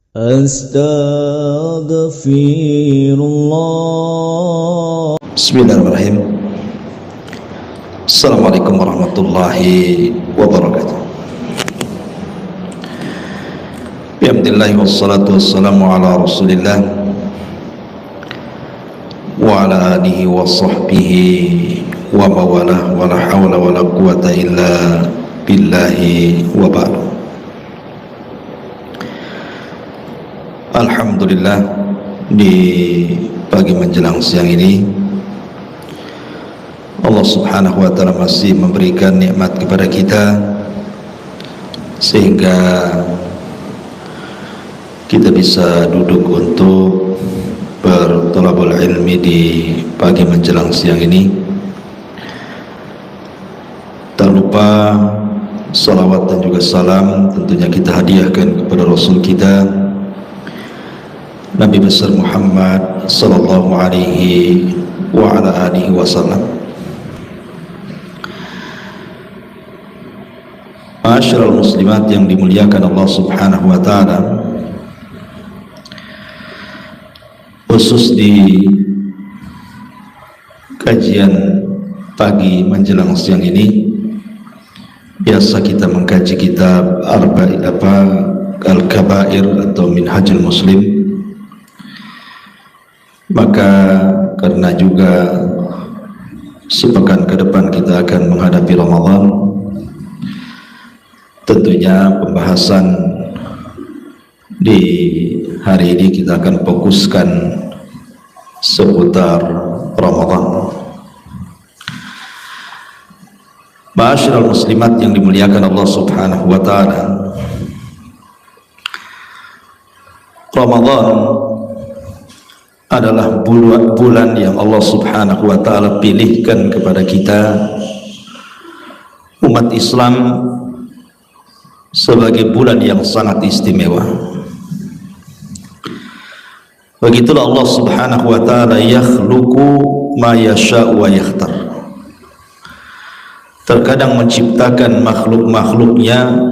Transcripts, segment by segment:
Astaghfirullah. Bismillahirrahmanirrahim. Assalamualaikum warahmatullahi wabarakatuh. Alhamdulillah wassalatu wassalamu ala rasulillah wa ala alihi wa sahbihi wa mawalah wa la hawla wa la quwata illa billahi wa ba'd. Alhamdulillah, di pagi menjelang siang ini Allah subhanahu wa ta'ala masih memberikan nikmat kepada kita sehingga kita bisa duduk untuk bertolabul ilmi di pagi menjelang siang ini. Tak lupa salawat dan juga salam tentunya kita hadiahkan kepada Rasul kita Nabi besar Muhammad sallallahu alaihi wa ala alihi wasallam. Ma'asyiral muslimat yang dimuliakan Allah subhanahu wa ta'ala, khusus di kajian pagi menjelang siang ini biasa kita mengkaji kitab Al-Kabair atau Minhajul Muslim. Maka karena juga sepekan ke depan kita akan menghadapi Ramadan, tentunya pembahasan di hari ini kita akan fokuskan seputar Ramadan. Ma'asyiral muslimat yang dimuliakan Allah subhanahu wa ta'ala, Ramadan adalah bulan yang Allah subhanahu wa ta'ala pilihkan kepada kita umat Islam sebagai bulan yang sangat istimewa. Begitulah Allah subhanahu wa ta'ala yakhluqu ma yasha'u wa yakhtar. Terkadang menciptakan makhluk-makhluknya,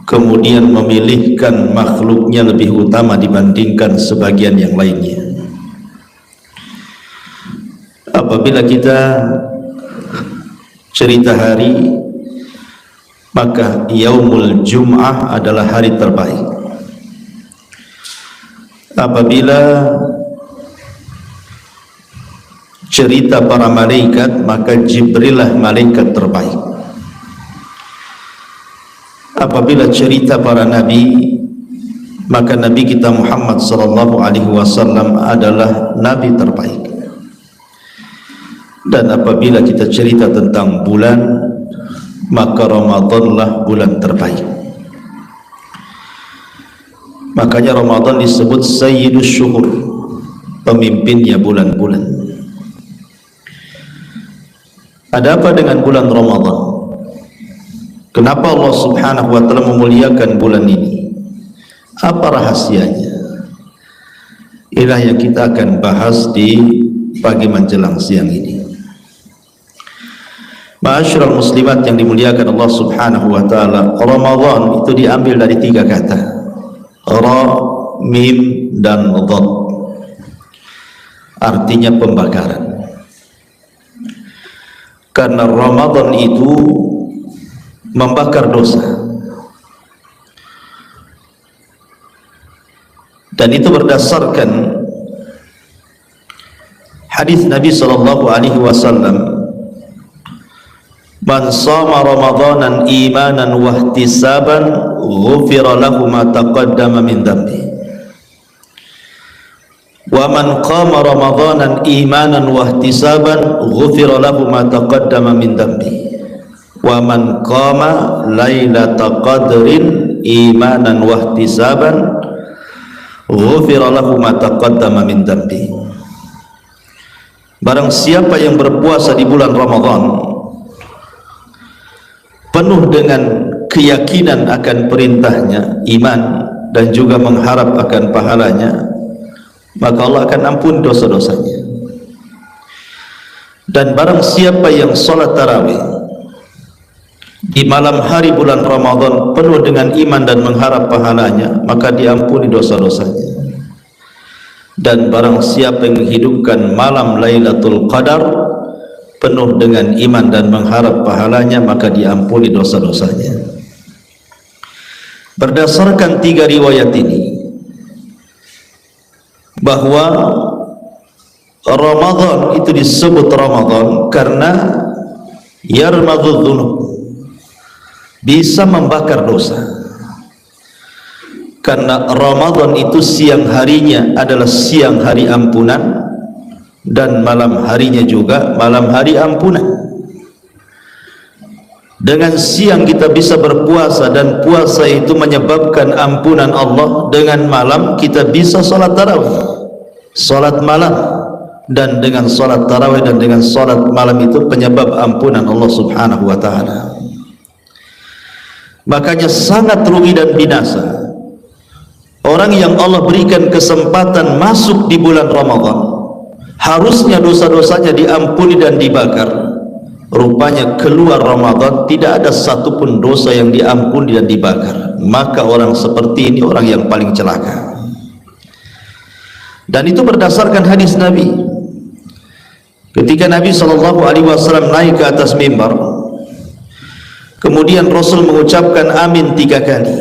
kemudian memilihkan makhluknya lebih utama dibandingkan sebagian yang lainnya. Apabila kita cerita hari, maka yaumul jum'ah adalah hari terbaik. Apabila cerita para malaikat, maka Jibril lah malaikat terbaik. Apabila cerita para nabi, maka Nabi kita Muhammad sallallahu alaihi wasallam adalah nabi terbaik. Dan apabila kita cerita tentang bulan, maka Ramadanlah bulan terbaik. Makanya Ramadan disebut Sayyidus Syuhur, pemimpinnya bulan-bulan. Ada apa dengan bulan Ramadan? Kenapa Allah subhanahu wa ta'ala memuliakan bulan ini? Apa rahasianya? Inilah yang kita akan bahas di pagi menjelang siang ini. Ma'asyiral muslimat yang dimuliakan Allah subhanahu wa ta'ala, Ramadan itu diambil dari 3 kata, Ra, Mim, dan Dhad. Artinya pembakaran. Karena Ramadan itu membakar dosa, dan itu berdasarkan hadis Nabi sallallahu alaihi wasallam, man shama ramadanan imanan wa ihtisaban ghufira lahu ma taqaddama min dhanbi, wa man qama ramadanan imanan wa ihtisaban ghufira lahu ma taqaddama min dhanbi, wa man qama lailata qadrin imanan wa ihtisaban ghufira lahu ma taqaddama min dhanbi. Barang siapa yang berpuasa di bulan Ramadan penuh dengan keyakinan akan perintahnya, iman, dan juga mengharap akan pahalanya, maka Allah akan ampun dosa-dosanya. Dan barang siapa yang sholat tarawih di malam hari bulan Ramadan penuh dengan iman dan mengharap pahalanya, maka diampuni dosa-dosanya. Dan barang siapa yang menghidupkan malam Lailatul Qadar penuh dengan iman dan mengharap pahalanya, maka diampuni dosa-dosanya. Berdasarkan 3 riwayat ini, bahwa Ramadan itu disebut Ramadan karena yarmadhu dzunub, bisa membakar dosa. Karena Ramadan itu siang harinya adalah siang hari ampunan, dan malam harinya juga malam hari ampunan. Dengan siang kita bisa berpuasa, dan puasa itu menyebabkan ampunan Allah. Dengan malam kita bisa salat tarawih, salat malam, dan dengan salat tarawih dan dengan salat malam itu penyebab ampunan Allah Subhanahu wa taala. Makanya sangat rugi dan binasa orang yang Allah berikan kesempatan masuk di bulan Ramadan, harusnya dosa-dosanya diampuni dan dibakar. Rupanya keluar Ramadan tidak ada satupun dosa yang diampuni dan dibakar. Maka orang seperti ini orang yang paling celaka. Dan itu berdasarkan hadis Nabi. Ketika Nabi SAW naik ke atas mimbar, kemudian Rasul mengucapkan amin 3 kali,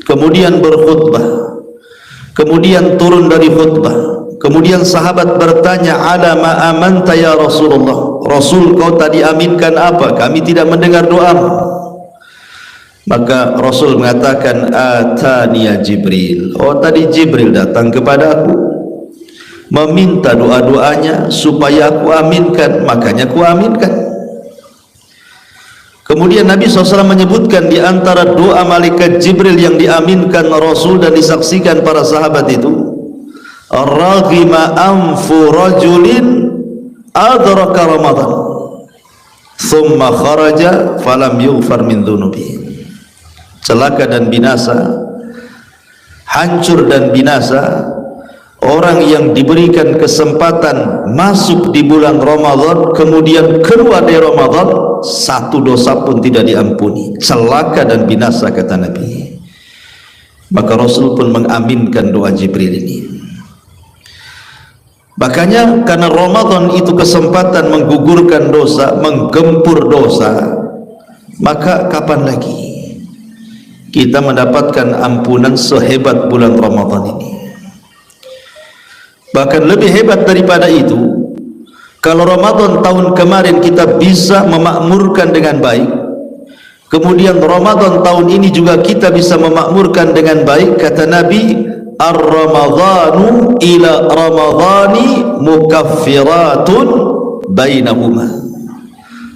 kemudian berkhutbah, kemudian turun dari khutbah. Kemudian sahabat bertanya, ala ma amanta ya Rasulullah, Rasul kau tadi aminkan apa? Kami tidak mendengar doa. Maka Rasul mengatakan, ataniya Jibril, oh tadi Jibril datang kepada aku meminta doa-doanya supaya aku aminkan, makanya aku aminkan. Kemudian Nabi SAW menyebutkan di antara doa malaikat Jibril yang diaminkan Rasul dan disaksikan para sahabat itu, raghima anfu rajulin adraka Ramadan thumma kharaja falam yughfar min dhunubi. Celaka dan binasa, hancur dan binasa orang yang diberikan kesempatan masuk di bulan Ramadan kemudian keluar dari Ramadan, satu dosa pun tidak diampuni. Celaka dan binasa, kata Nabi. Maka Rasul pun mengaminkan doa Jibril ini. Makanya karena Ramadan itu kesempatan menggugurkan dosa, menggempur dosa, maka kapan lagi kita mendapatkan ampunan sehebat bulan Ramadan ini? Bahkan lebih hebat daripada itu, kalau Ramadan tahun kemarin kita bisa memakmurkan dengan baik, kemudian Ramadan tahun ini juga kita bisa memakmurkan dengan baik, kata Nabi, ar-ramadhanu ila ramadhani mukaffiratun bainahuma.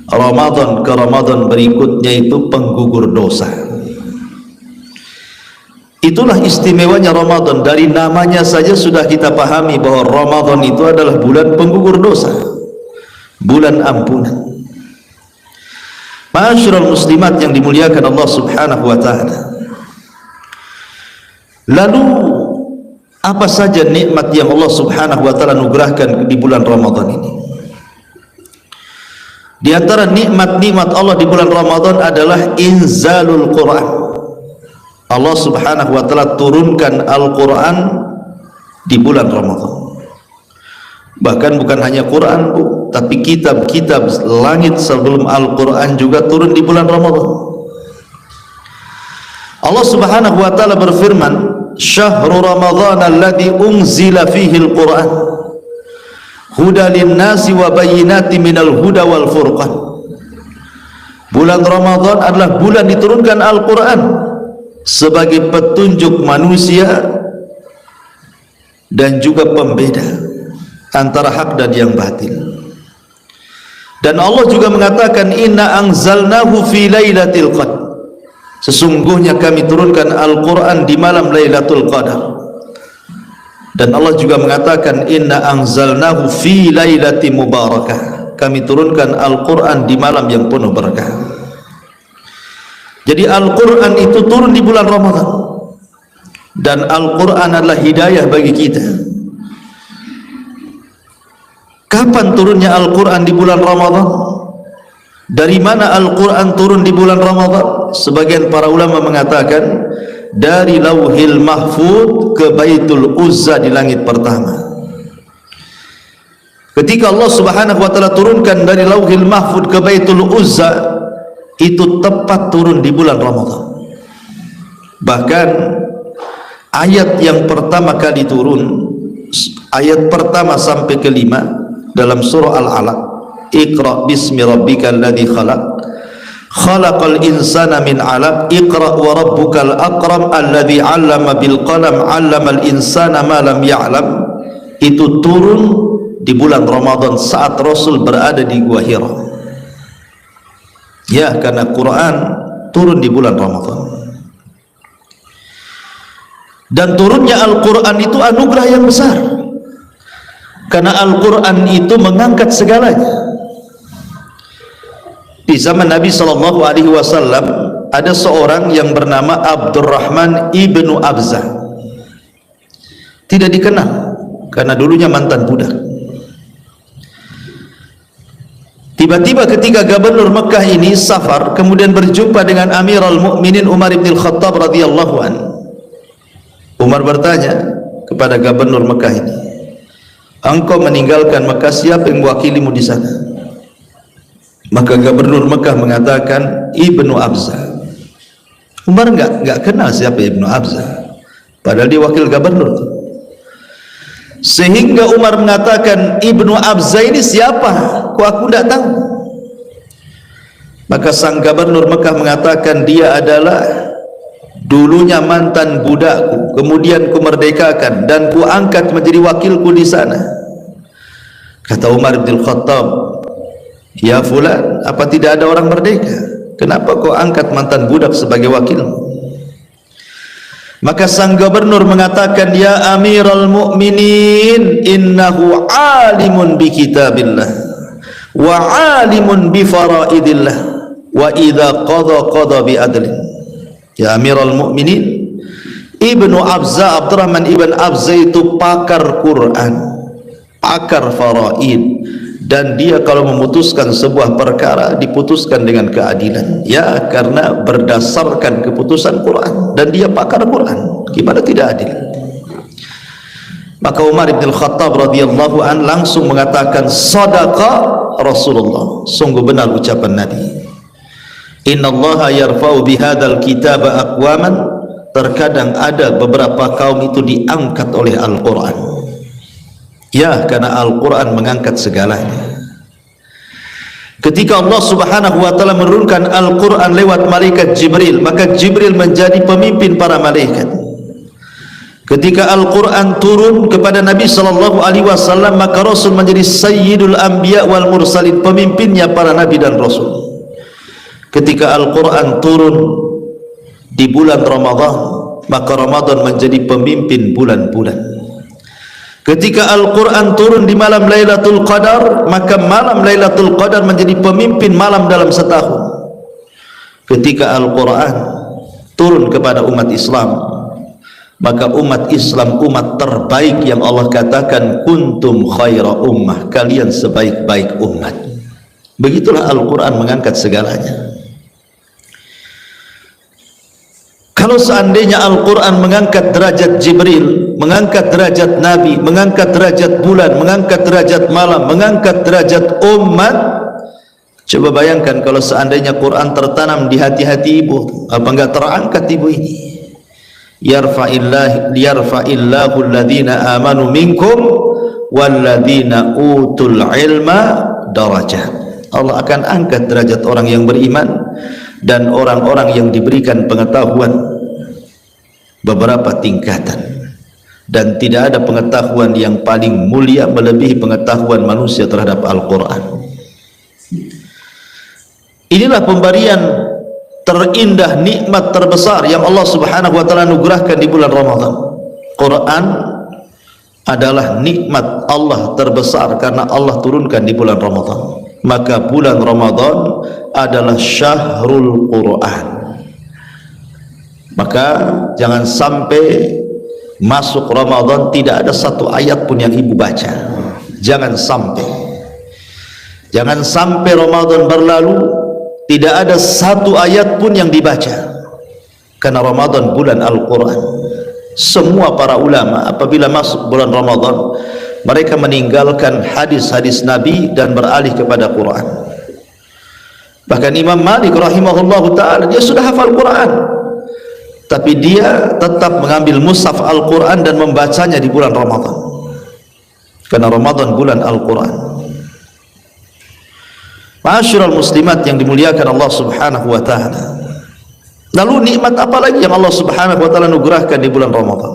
Ramadan ke Ramadan berikutnya itu penggugur dosa. Itulah istimewanya Ramadan. Dari namanya saja sudah kita pahami bahwa Ramadan itu adalah bulan penggugur dosa, bulan ampunan. Ma'asyiral muslimat yang dimuliakan Allah Subhanahu wa taala. Lalu apa saja nikmat yang Allah Subhanahu wa taala anugerahkan di bulan Ramadan ini? Di antara nikmat-nikmat Allah di bulan Ramadan adalah inzalul Quran. Allah Subhanahu wa taala turunkan Al-Quran di bulan Ramadan. Bahkan bukan hanya Quran, Bu, tapi kitab-kitab langit sebelum Al-Quran juga turun di bulan Ramadan. Allah Subhanahu wa taala berfirman, syahrul Ramadan alladzi unzila fihi al-Quran huda lin-nasi wa bayyinatin minal huda wal furqan. Bulan Ramadan adalah bulan diturunkan Al-Quran sebagai petunjuk manusia dan juga pembeda antara hak dan yang batil. Dan Allah juga mengatakan, inna anzalnahu fi lailatul qadar, sesungguhnya kami turunkan Al-Quran di malam Lailatul Qadar. Dan Allah juga mengatakan, inna anzalnahu fi lailatin mubarakah, kami turunkan Al-Quran di malam yang penuh berkah. Jadi Al-Quran itu turun di bulan Ramadan, dan Al-Quran adalah hidayah bagi kita. Kapan turunnya Al-Quran di bulan Ramadan? Dari mana Al-Quran turun di bulan Ramadan? Sebagian para ulama mengatakan dari Lauhil Mahfud ke Baitul Uzza di langit pertama. Ketika Allah Subhanahu wa taala turunkan dari Lauhil Mahfud ke Baitul Uzza, itu tepat turun di bulan Ramadan. Bahkan ayat yang pertama kali turun, ayat pertama sampai kelima dalam surah Al-Alaq, Iqra bismi rabbikal ladzi khalaq, khalaqal insana min 'alaq, Iqra wa rabbukal akram alladzi 'allama bil qalam 'allamal insana ma lam ya'lam. Itu turun di bulan Ramadan saat Rasul berada di Gua Hira. Ya, karena Quran turun di bulan Ramadan. Dan turunnya Al-Quran itu anugerah yang besar, karena Al-Quran itu mengangkat segalanya. Di zaman Nabi SAW ada seorang yang bernama Abdurrahman ibnu Abza. Tidak dikenal karena dulunya mantan budak. Tiba-tiba ketika Gubernur Mekah ini safar, kemudian berjumpa dengan Amirul Mukminin Umar bin Khattab radhiyallahu an. Umar bertanya kepada Gubernur Mekah ini, engkau meninggalkan Mekah, siapa yang mewakilimu di sana? Maka Gubernur Mekah mengatakan Ibnu Abza. Umar enggak kenal siapa Ibnu Abza, padahal dia wakil gubernur. Sehingga Umar mengatakan, Ibnu Abza ini siapa? Kok aku tidak tahu? Maka sang Gubernur Mekah mengatakan, dia adalah dulunya mantan budakku, kemudian ku merdekakan dan ku angkat menjadi wakilku di sana. Kata Umar bin Khattab, ya fulan, apa tidak ada orang merdeka? Kenapa kau angkat mantan budak sebagai wakilmu? Maka sang gubernur mengatakan, ya Amirul Mukminin, innahu alimun bi kitabillah wa alimun bi faraidillah wa idza qada bi adlin. Ya Amirul Mukminin, Ibnu Abza, Abdurrahman ibn Abza itu pakar Quran, pakar faraid, dan dia kalau memutuskan sebuah perkara diputuskan dengan keadilan, ya, karena berdasarkan keputusan Quran, dan dia pakar Quran, gimana tidak adil? Maka Umar bin Khattab radhiyallahu an langsung mengatakan, sadaqa Rasulullah, sungguh benar ucapan Nabi, innallaha yarfa'u bihadzal kitaba aqwaman. Terkadang ada beberapa kaum itu diangkat oleh Al-Quran, ya, karena Al-Quran mengangkat segalanya. Ketika Allah Subhanahu wa taala menurunkan Al-Quran lewat malaikat Jibril, maka Jibril menjadi pemimpin para malaikat. Ketika Al-Quran turun kepada Nabi SAW, maka Rasul menjadi Sayyidul Anbiya wal Mursalin, pemimpinnya para Nabi dan Rasul. Ketika Al-Quran turun di bulan Ramadan, maka Ramadan menjadi pemimpin bulan-bulan. Ketika Al-Quran turun di malam Lailatul Qadar, maka malam Lailatul Qadar menjadi pemimpin malam dalam setahun. Ketika Al-Quran turun kepada umat Islam, maka umat Islam umat terbaik yang Allah katakan kuntum khaira ummah, kalian sebaik-baik umat. Begitulah Al-Quran mengangkat segalanya. Kalau seandainya Al-Quran mengangkat derajat Jibril, mengangkat derajat Nabi, mengangkat derajat bulan, mengangkat derajat malam, mengangkat derajat umat, coba bayangkan kalau seandainya Quran tertanam di hati-hati ibu, apa enggak terangkat ibu ini? Yarfa'illahu alladhina amanu minkum walladhina utul ilma darajat. Allah akan angkat derajat orang yang beriman dan orang-orang yang diberikan pengetahuan beberapa tingkatan, dan tidak ada pengetahuan yang paling mulia melebihi pengetahuan manusia terhadap Al-Quran. Inilah pemberian terindah, nikmat terbesar yang Allah Subhanahu wa taala anugerahkan di bulan Ramadan. Quran adalah nikmat Allah terbesar karena Allah turunkan di bulan Ramadan. Maka bulan Ramadan adalah syahrul Quran. Maka jangan sampai masuk Ramadan tidak ada satu ayat pun yang ibu baca. Jangan sampai. Jangan sampai Ramadan berlalu tidak ada satu ayat pun yang dibaca, karena Ramadan bulan Al-Quran. Semua para ulama apabila masuk bulan Ramadan, mereka meninggalkan hadis-hadis Nabi dan beralih kepada Quran. Bahkan Imam Malik rahimahullahu ta'ala, dia sudah hafal Quran, tapi dia tetap mengambil mushaf Al-Quran dan membacanya di bulan Ramadan, karena Ramadan bulan Al-Quran. Ma'asyiral muslimat yang dimuliakan Allah subhanahu wa ta'ala, lalu nikmat apa lagi yang Allah subhanahu wa ta'ala anugerahkan di bulan Ramadan?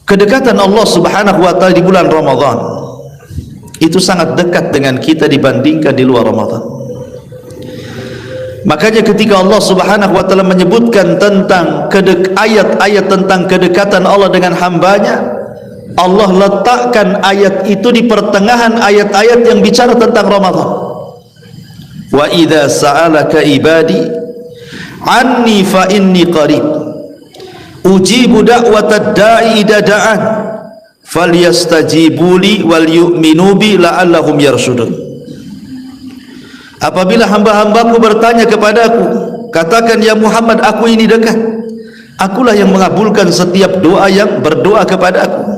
Kedekatan Allah subhanahu wa ta'ala di bulan Ramadan itu sangat dekat dengan kita dibandingkan di luar Ramadan. Makanya ketika Allah subhanahu wa ta'ala menyebutkan tentang ayat-ayat tentang kedekatan Allah dengan hambanya, Allah letakkan ayat itu di pertengahan ayat-ayat yang bicara tentang Ramadan. Wa idza sa'alaka ibadi anni fa inni qarib ujibu da'watad da'i idza da'an falyastajibu li wal yu'minu bi la'allahum yarshudun. Apabila hamba-hambaku bertanya kepadaku, katakan ya Muhammad, aku ini dekat, akulah yang mengabulkan setiap doa yang berdoa kepadaku.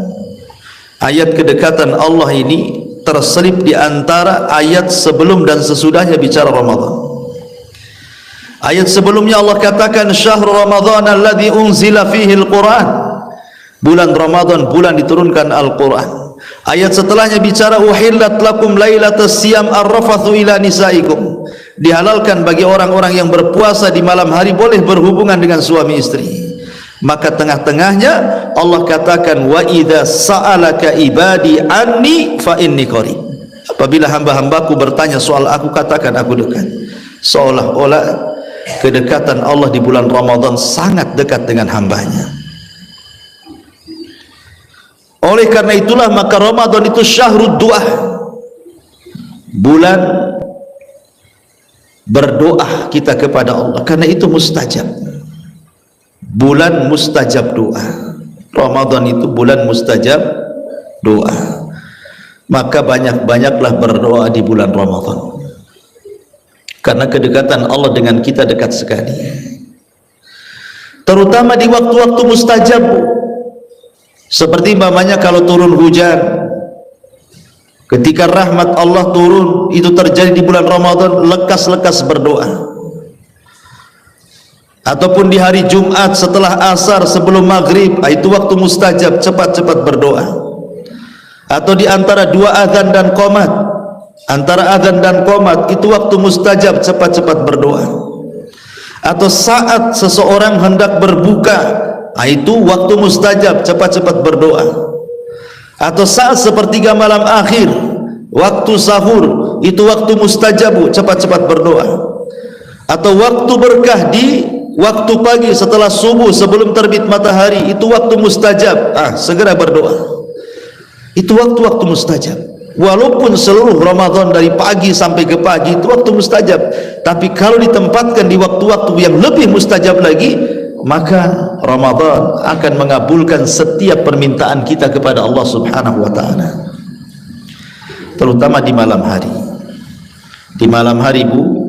Ayat kedekatan Allah ini terselip di antara ayat sebelum dan sesudahnya bicara Ramadan. Ayat sebelumnya Allah katakan syahrul Ramadan alladzi unzila fihi al-Quran, bulan Ramadan, bulan diturunkan Al-Quran. Ayat setelahnya bicara uhillat lakum lailatas siyam ar-rafathu ila nisaikum, dihalalkan bagi orang-orang yang berpuasa di malam hari boleh berhubungan dengan suami istri. Maka tengah-tengahnya Allah katakan wa idza sa'alaka ibadi anni fa inni qarib, apabila hamba-hambaku bertanya soal aku, katakan aku dekat. Seolah-olah kedekatan Allah di bulan Ramadan sangat dekat dengan hambanya. Oleh karena itulah maka Ramadan itu syahrud du'a, bulan berdoa kita kepada Allah, karena itu mustajab, bulan mustajab doa. Ramadan itu bulan mustajab doa, maka banyak-banyaklah berdoa di bulan Ramadan, karena kedekatan Allah dengan kita dekat sekali, terutama di waktu-waktu mustajab. Seperti umpamanya kalau turun hujan, ketika rahmat Allah turun, itu terjadi di bulan Ramadan, lekas-lekas berdoa. Ataupun di hari Jumat setelah asar sebelum maghrib, itu waktu mustajab, cepat-cepat berdoa. Atau di antara dua azan dan qomat, antara azan dan qomat itu waktu mustajab, cepat-cepat berdoa. Atau saat seseorang hendak berbuka, itu waktu mustajab, cepat-cepat berdoa. Atau saat sepertiga malam akhir, waktu sahur, itu waktu mustajab, cepat-cepat berdoa. Atau waktu berkah di waktu pagi setelah subuh sebelum terbit matahari, itu waktu mustajab, segera berdoa. Itu waktu-waktu mustajab. Walaupun seluruh Ramadan dari pagi sampai ke pagi itu waktu mustajab, tapi kalau ditempatkan di waktu-waktu yang lebih mustajab lagi, maka Ramadan akan mengabulkan setiap permintaan kita kepada Allah subhanahu wa ta'ala, terutama di malam hari. Di malam hari ibu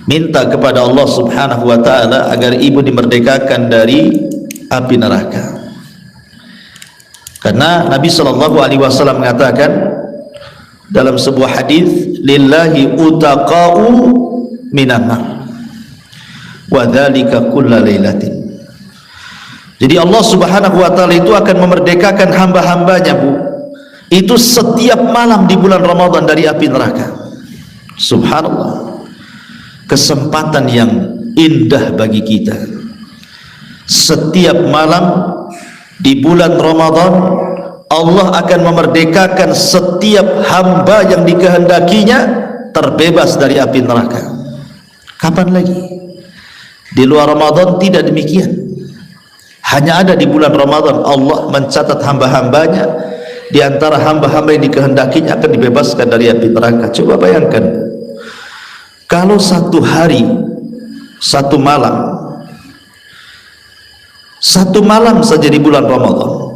minta kepada Allah subhanahu wa ta'ala agar ibu dimerdekakan dari api neraka, karena Nabi SAW mengatakan dalam sebuah hadis, lillahi utaqa'u minan nar wa dzalika kulla lailatin. Jadi Allah subhanahu wa ta'ala itu akan memerdekakan hamba-hambanya bu, itu setiap malam di bulan Ramadan dari api neraka. Subhanallah, kesempatan yang indah bagi kita. Setiap malam di bulan Ramadan Allah akan memerdekakan setiap hamba yang dikehendakinya terbebas dari api neraka. Kapan lagi? Di luar Ramadan tidak demikian. Hanya ada di bulan Ramadan Allah mencatat hamba-hambanya, di antara hamba-hamba yang dikehendakinya akan dibebaskan dari api neraka. Coba bayangkan, kalau satu hari, satu malam saja di bulan Ramadan,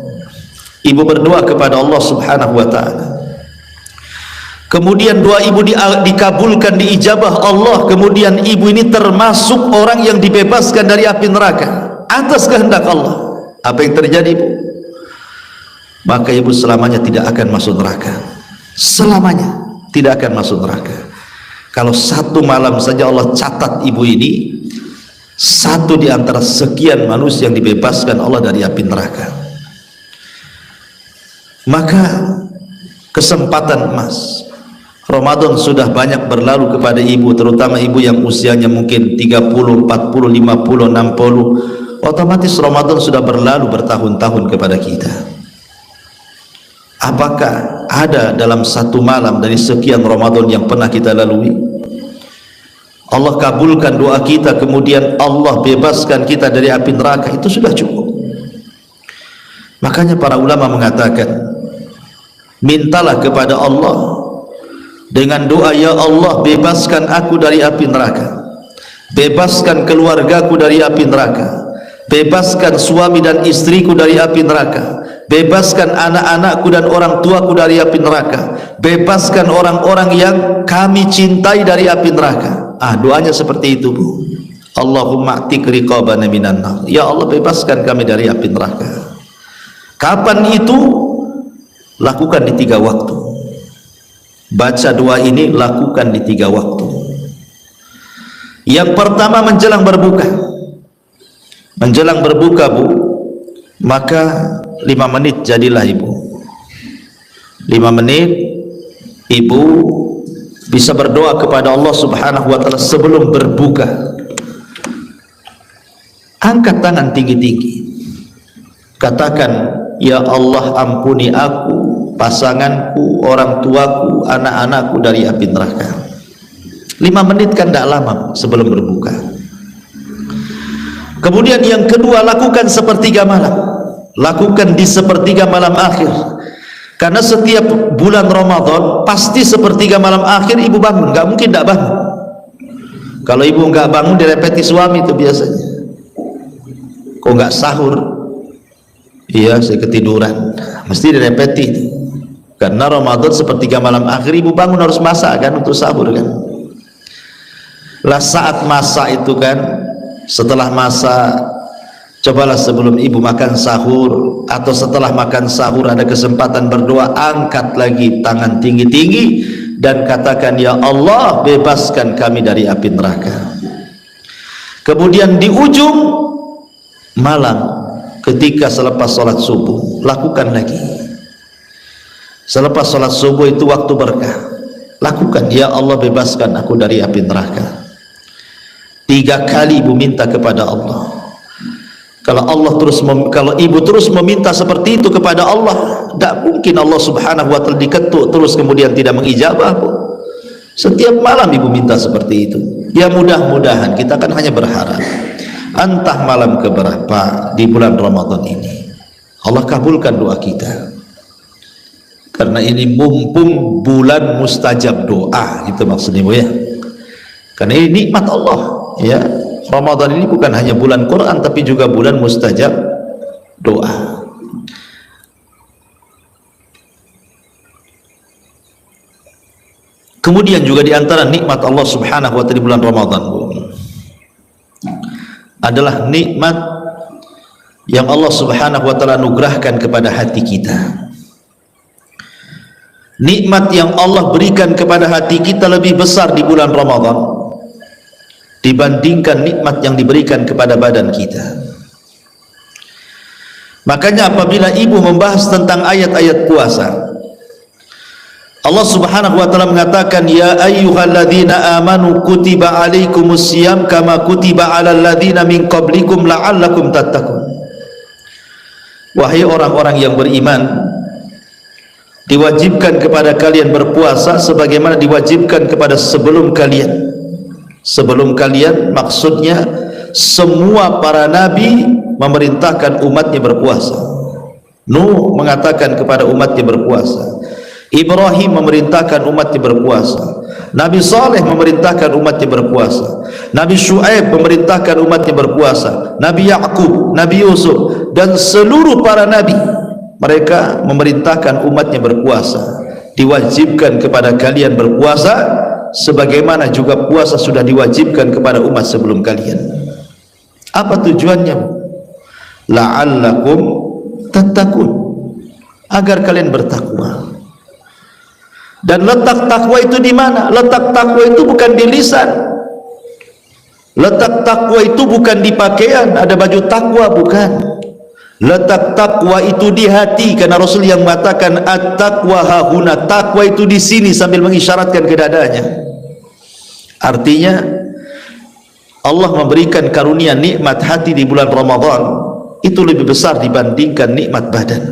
ibu berdoa kepada Allah subhanahu wa ta'ala, kemudian doa ibu dikabulkan, diijabah Allah, kemudian ibu ini termasuk orang yang dibebaskan dari api neraka atas kehendak Allah, apa yang terjadi ibu? Maka ibu selamanya tidak akan masuk neraka, selamanya tidak akan masuk neraka. Kalau satu malam saja Allah catat ibu ini satu di antara sekian manusia yang dibebaskan Allah dari api neraka. Maka kesempatan emas, Ramadan sudah banyak berlalu kepada ibu, terutama ibu yang usianya mungkin 30, 40, 50, 60. Otomatis Ramadan sudah berlalu bertahun-tahun kepada kita. Apakah ada dalam satu malam dari sekian Ramadan yang pernah kita lalui, Allah kabulkan doa kita, kemudian Allah bebaskan kita dari api neraka? Itu sudah cukup. Makanya para ulama mengatakan, mintalah kepada Allah dengan doa, ya Allah bebaskan aku dari api neraka, bebaskan keluargaku dari api neraka, bebaskan suami dan istriku dari api neraka, bebaskan anak-anakku dan orang tuaku dari api neraka, bebaskan orang-orang yang kami cintai dari api neraka. Doanya seperti itu, Bu. Allahumma a'tiq riqabana minan nar. Ya Allah bebaskan kami dari api neraka. Kapan itu? Lakukan di 3 waktu. Baca doa ini, lakukan di 3 waktu. Yang pertama menjelang berbuka. Menjelang berbuka, Bu, maka 5 menit jadilah ibu. 5 menit ibu bisa berdoa kepada Allah Subhanahu wa taala sebelum berbuka. Angkat tangan tinggi-tinggi, katakan, ya Allah ampuni aku, pasanganku, orang tuaku, anak-anakku dari api neraka. 5 menit kan tidak lama sebelum berbuka. Kemudian yang kedua, lakukan sepertiga malam. Lakukan di sepertiga malam akhir, karena setiap bulan Ramadan pasti sepertiga malam akhir ibu bangun, nggak mungkin tidak bangun. Kalau ibu nggak bangun direpeti suami itu biasanya, kok nggak sahur? Iya, saya ketiduran, mesti direpeti. Karena Ramadan sepertiga malam akhir ibu bangun harus masak kan untuk sahur kan. Lah saat masak itu kan, setelah masak, cobalah sebelum ibu makan sahur atau setelah makan sahur ada kesempatan berdoa, angkat lagi tangan tinggi-tinggi dan katakan, ya Allah bebaskan kami dari api neraka. Kemudian di ujung malam ketika selepas sholat subuh, lakukan lagi. Selepas sholat subuh itu waktu berkah, lakukan, ya Allah bebaskan aku dari api neraka. 3 kali ibu minta kepada Allah. Kalau ibu terus meminta seperti itu kepada Allah, tidak mungkin Allah Subhanahu wa taala diketuk terus kemudian tidak mengijabah. Setiap malam ibu minta seperti itu. Ya mudah-mudahan, kita kan hanya berharap, entah malam keberapa di bulan Ramadan ini Allah kabulkan doa kita. Karena ini mumpung bulan mustajab doa, gitu maksudnya, Bu, ya. Karena ini nikmat Allah, ya. Ramadan ini bukan hanya bulan Quran tapi juga bulan mustajab doa. Kemudian juga diantara nikmat Allah Subhanahu wa taala di bulan Ramadan, Bu, adalah nikmat yang Allah Subhanahu wa taala anugerahkan kepada hati kita. Nikmat yang Allah berikan kepada hati kita lebih besar di bulan Ramadan dibandingkan nikmat yang diberikan kepada badan kita. Makanya apabila ibu membahas tentang ayat-ayat puasa, Allah Subhanahu wa taala mengatakan, ya ayyuhalladzina amanu kutiba alaikumusiyam kama kutiba alal ladzina min qablikum la'allakum tattaqun. Wahai orang-orang yang beriman, diwajibkan kepada kalian berpuasa sebagaimana diwajibkan kepada sebelum kalian. Sebelum kalian maksudnya semua para nabi memerintahkan umatnya berpuasa. Nuh mengatakan kepada umatnya berpuasa, Ibrahim memerintahkan umatnya berpuasa, Nabi Saleh memerintahkan umatnya berpuasa, Nabi Syuaib memerintahkan umatnya berpuasa, Nabi Yakub, Nabi Yusuf dan seluruh para nabi, mereka memerintahkan umatnya berpuasa. diwajibkan kepada kalian berpuasa sebagaimana juga puasa sudah diwajibkan kepada umat sebelum kalian. Apa tujuannya? La'allakum tattaqun, agar kalian bertakwa. Dan letak takwa itu di mana? Letak takwa itu bukan di lisan. Letak takwa itu bukan di pakaian, ada baju takwa, bukan. Letak takwa itu di hati, karena Rasul yang mengatakan at-taqwa hahuna, takwa itu di sini, sambil mengisyaratkan ke dadanya. Artinya Allah memberikan karunia nikmat hati di bulan Ramadan itu lebih besar dibandingkan nikmat badan.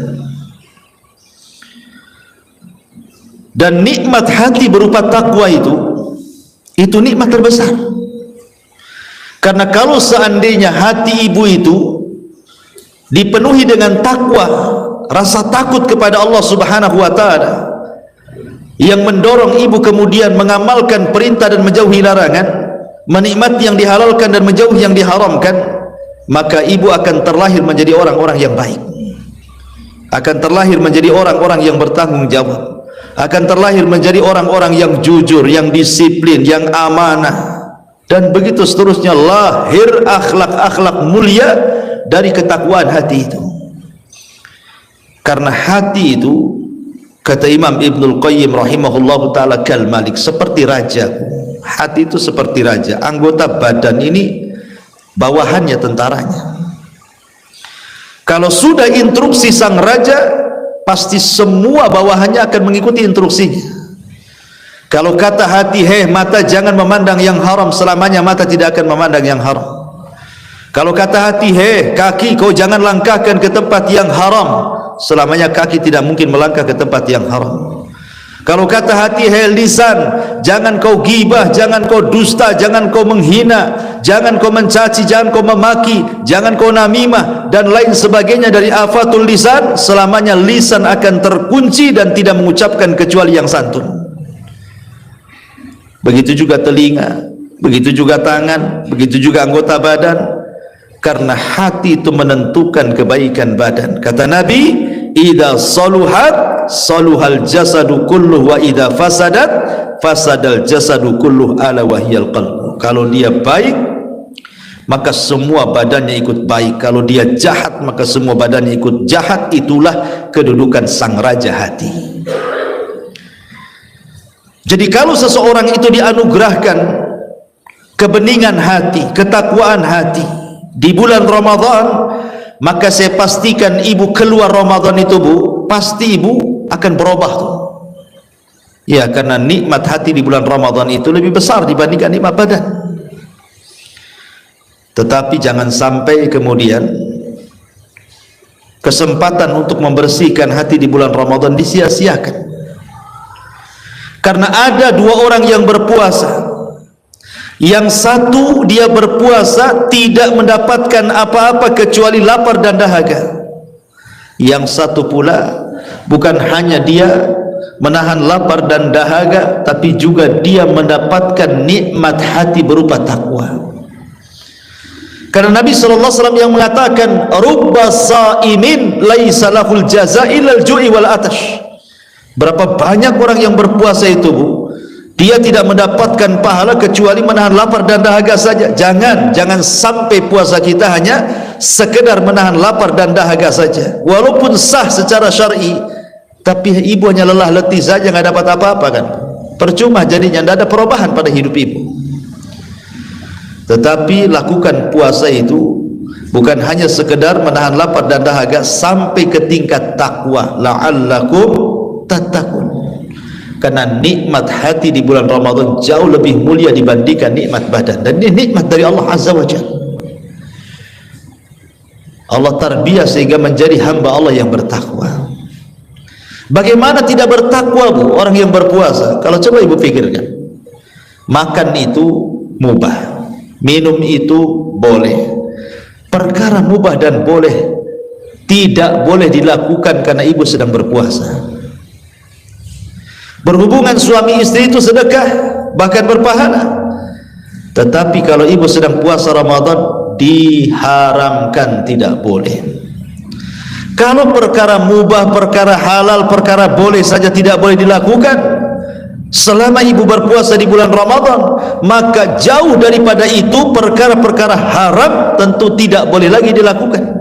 Dan nikmat hati berupa takwa itu nikmat terbesar. Karena kalau seandainya hati ibu itu dipenuhi dengan takwa, rasa takut kepada Allah Subhanahu wa taala, yang mendorong ibu kemudian mengamalkan perintah dan menjauhi larangan, menikmati yang dihalalkan dan menjauhi yang diharamkan, maka ibu akan terlahir menjadi orang-orang yang baik, akan terlahir menjadi orang-orang yang bertanggung jawab, akan terlahir menjadi orang-orang yang jujur, yang disiplin, yang amanah, dan begitu seterusnya. Lahir akhlak-akhlak mulia dari ketakwaan hati itu. Karena hati itu, kata Imam Ibnul Qayyim rahimahullahu ta'ala, kal malik, seperti raja. Hati itu seperti raja, anggota badan ini bawahannya tentaranya. Kalau sudah instruksi sang raja, pasti semua bawahannya akan mengikuti instruksinya. Kalau kata hati, hei mata jangan memandang yang haram, selamanya mata tidak akan memandang yang haram. Kalau kata hati, hei kaki kau jangan langkahkan ke tempat yang haram, selamanya kaki tidak mungkin melangkah ke tempat yang haram. Kalau kata hati, hei lisan jangan kau gibah, jangan kau dusta, jangan kau menghina, jangan kau mencaci, jangan kau memaki, jangan kau namimah dan lain sebagainya dari afatul lisan, selamanya lisan akan terkunci dan tidak mengucapkan kecuali yang santun. Begitu juga telinga, begitu juga tangan, begitu juga anggota badan. Karena hati itu menentukan kebaikan badan. Kata Nabi, idza saluhat saluhal jasadu kulluh, wa idza fasadat fasadal jasadu kulluh, ala wahyal qalbu. Kalau dia baik, maka semua badannya ikut baik. Kalau dia jahat, maka semua badannya ikut jahat. Itulah kedudukan sang raja hati. Jadi kalau seseorang itu dianugerahkan kebeningan hati, ketakwaan hati di bulan Ramadan, maka saya pastikan ibu keluar Ramadan itu, Bu, pasti ibu akan berubah tuh. Ya, karena nikmat hati di bulan Ramadan itu lebih besar dibandingkan nikmat badan. Tetapi jangan sampai kemudian kesempatan untuk membersihkan hati di bulan Ramadan disia-siakan. Karena ada dua orang yang berpuasa. Yang satu dia berpuasa tidak mendapatkan apa-apa kecuali lapar dan dahaga. Yang satu pula bukan hanya dia menahan lapar dan dahaga, tapi juga dia mendapatkan nikmat hati berupa takwa. Karena Nabi SAW yang mengatakan, rubba sa'imin laisa lahul jaza illal ju'i wal atash. Berapa banyak orang yang berpuasa itu, Bu, dia tidak mendapatkan pahala kecuali menahan lapar dan dahaga saja. Jangan sampai puasa kita hanya sekedar menahan lapar dan dahaga saja. Walaupun sah secara syar'i, tapi ibu hanya lelah letih saja, nggak dapat apa-apa kan? Percuma jadinya, tidak ada perubahan pada hidup ibu. Tetapi lakukan puasa itu bukan hanya sekedar menahan lapar dan dahaga, sampai ke tingkat takwa. La'allakum tattaqun. Karena nikmat hati di bulan Ramadan jauh lebih mulia dibandingkan nikmat badan, dan ini nikmat dari Allah Azza wa Jalla. Allah tarbiyah sehingga menjadi hamba Allah yang bertakwa. Bagaimana tidak bertakwa, Bu, orang yang berpuasa? Kalau coba ibu pikirkan, makan itu mubah, minum itu boleh. Perkara mubah dan boleh tidak boleh dilakukan karena ibu sedang berpuasa. Berhubungan suami istri itu sedekah, bahkan berpahala. Tetapi kalau ibu sedang puasa Ramadan, diharamkan, tidak boleh. Kalau perkara mubah, perkara halal, perkara boleh saja tidak boleh dilakukan selama ibu berpuasa di bulan Ramadan, maka jauh daripada itu perkara-perkara haram tentu tidak boleh lagi dilakukan.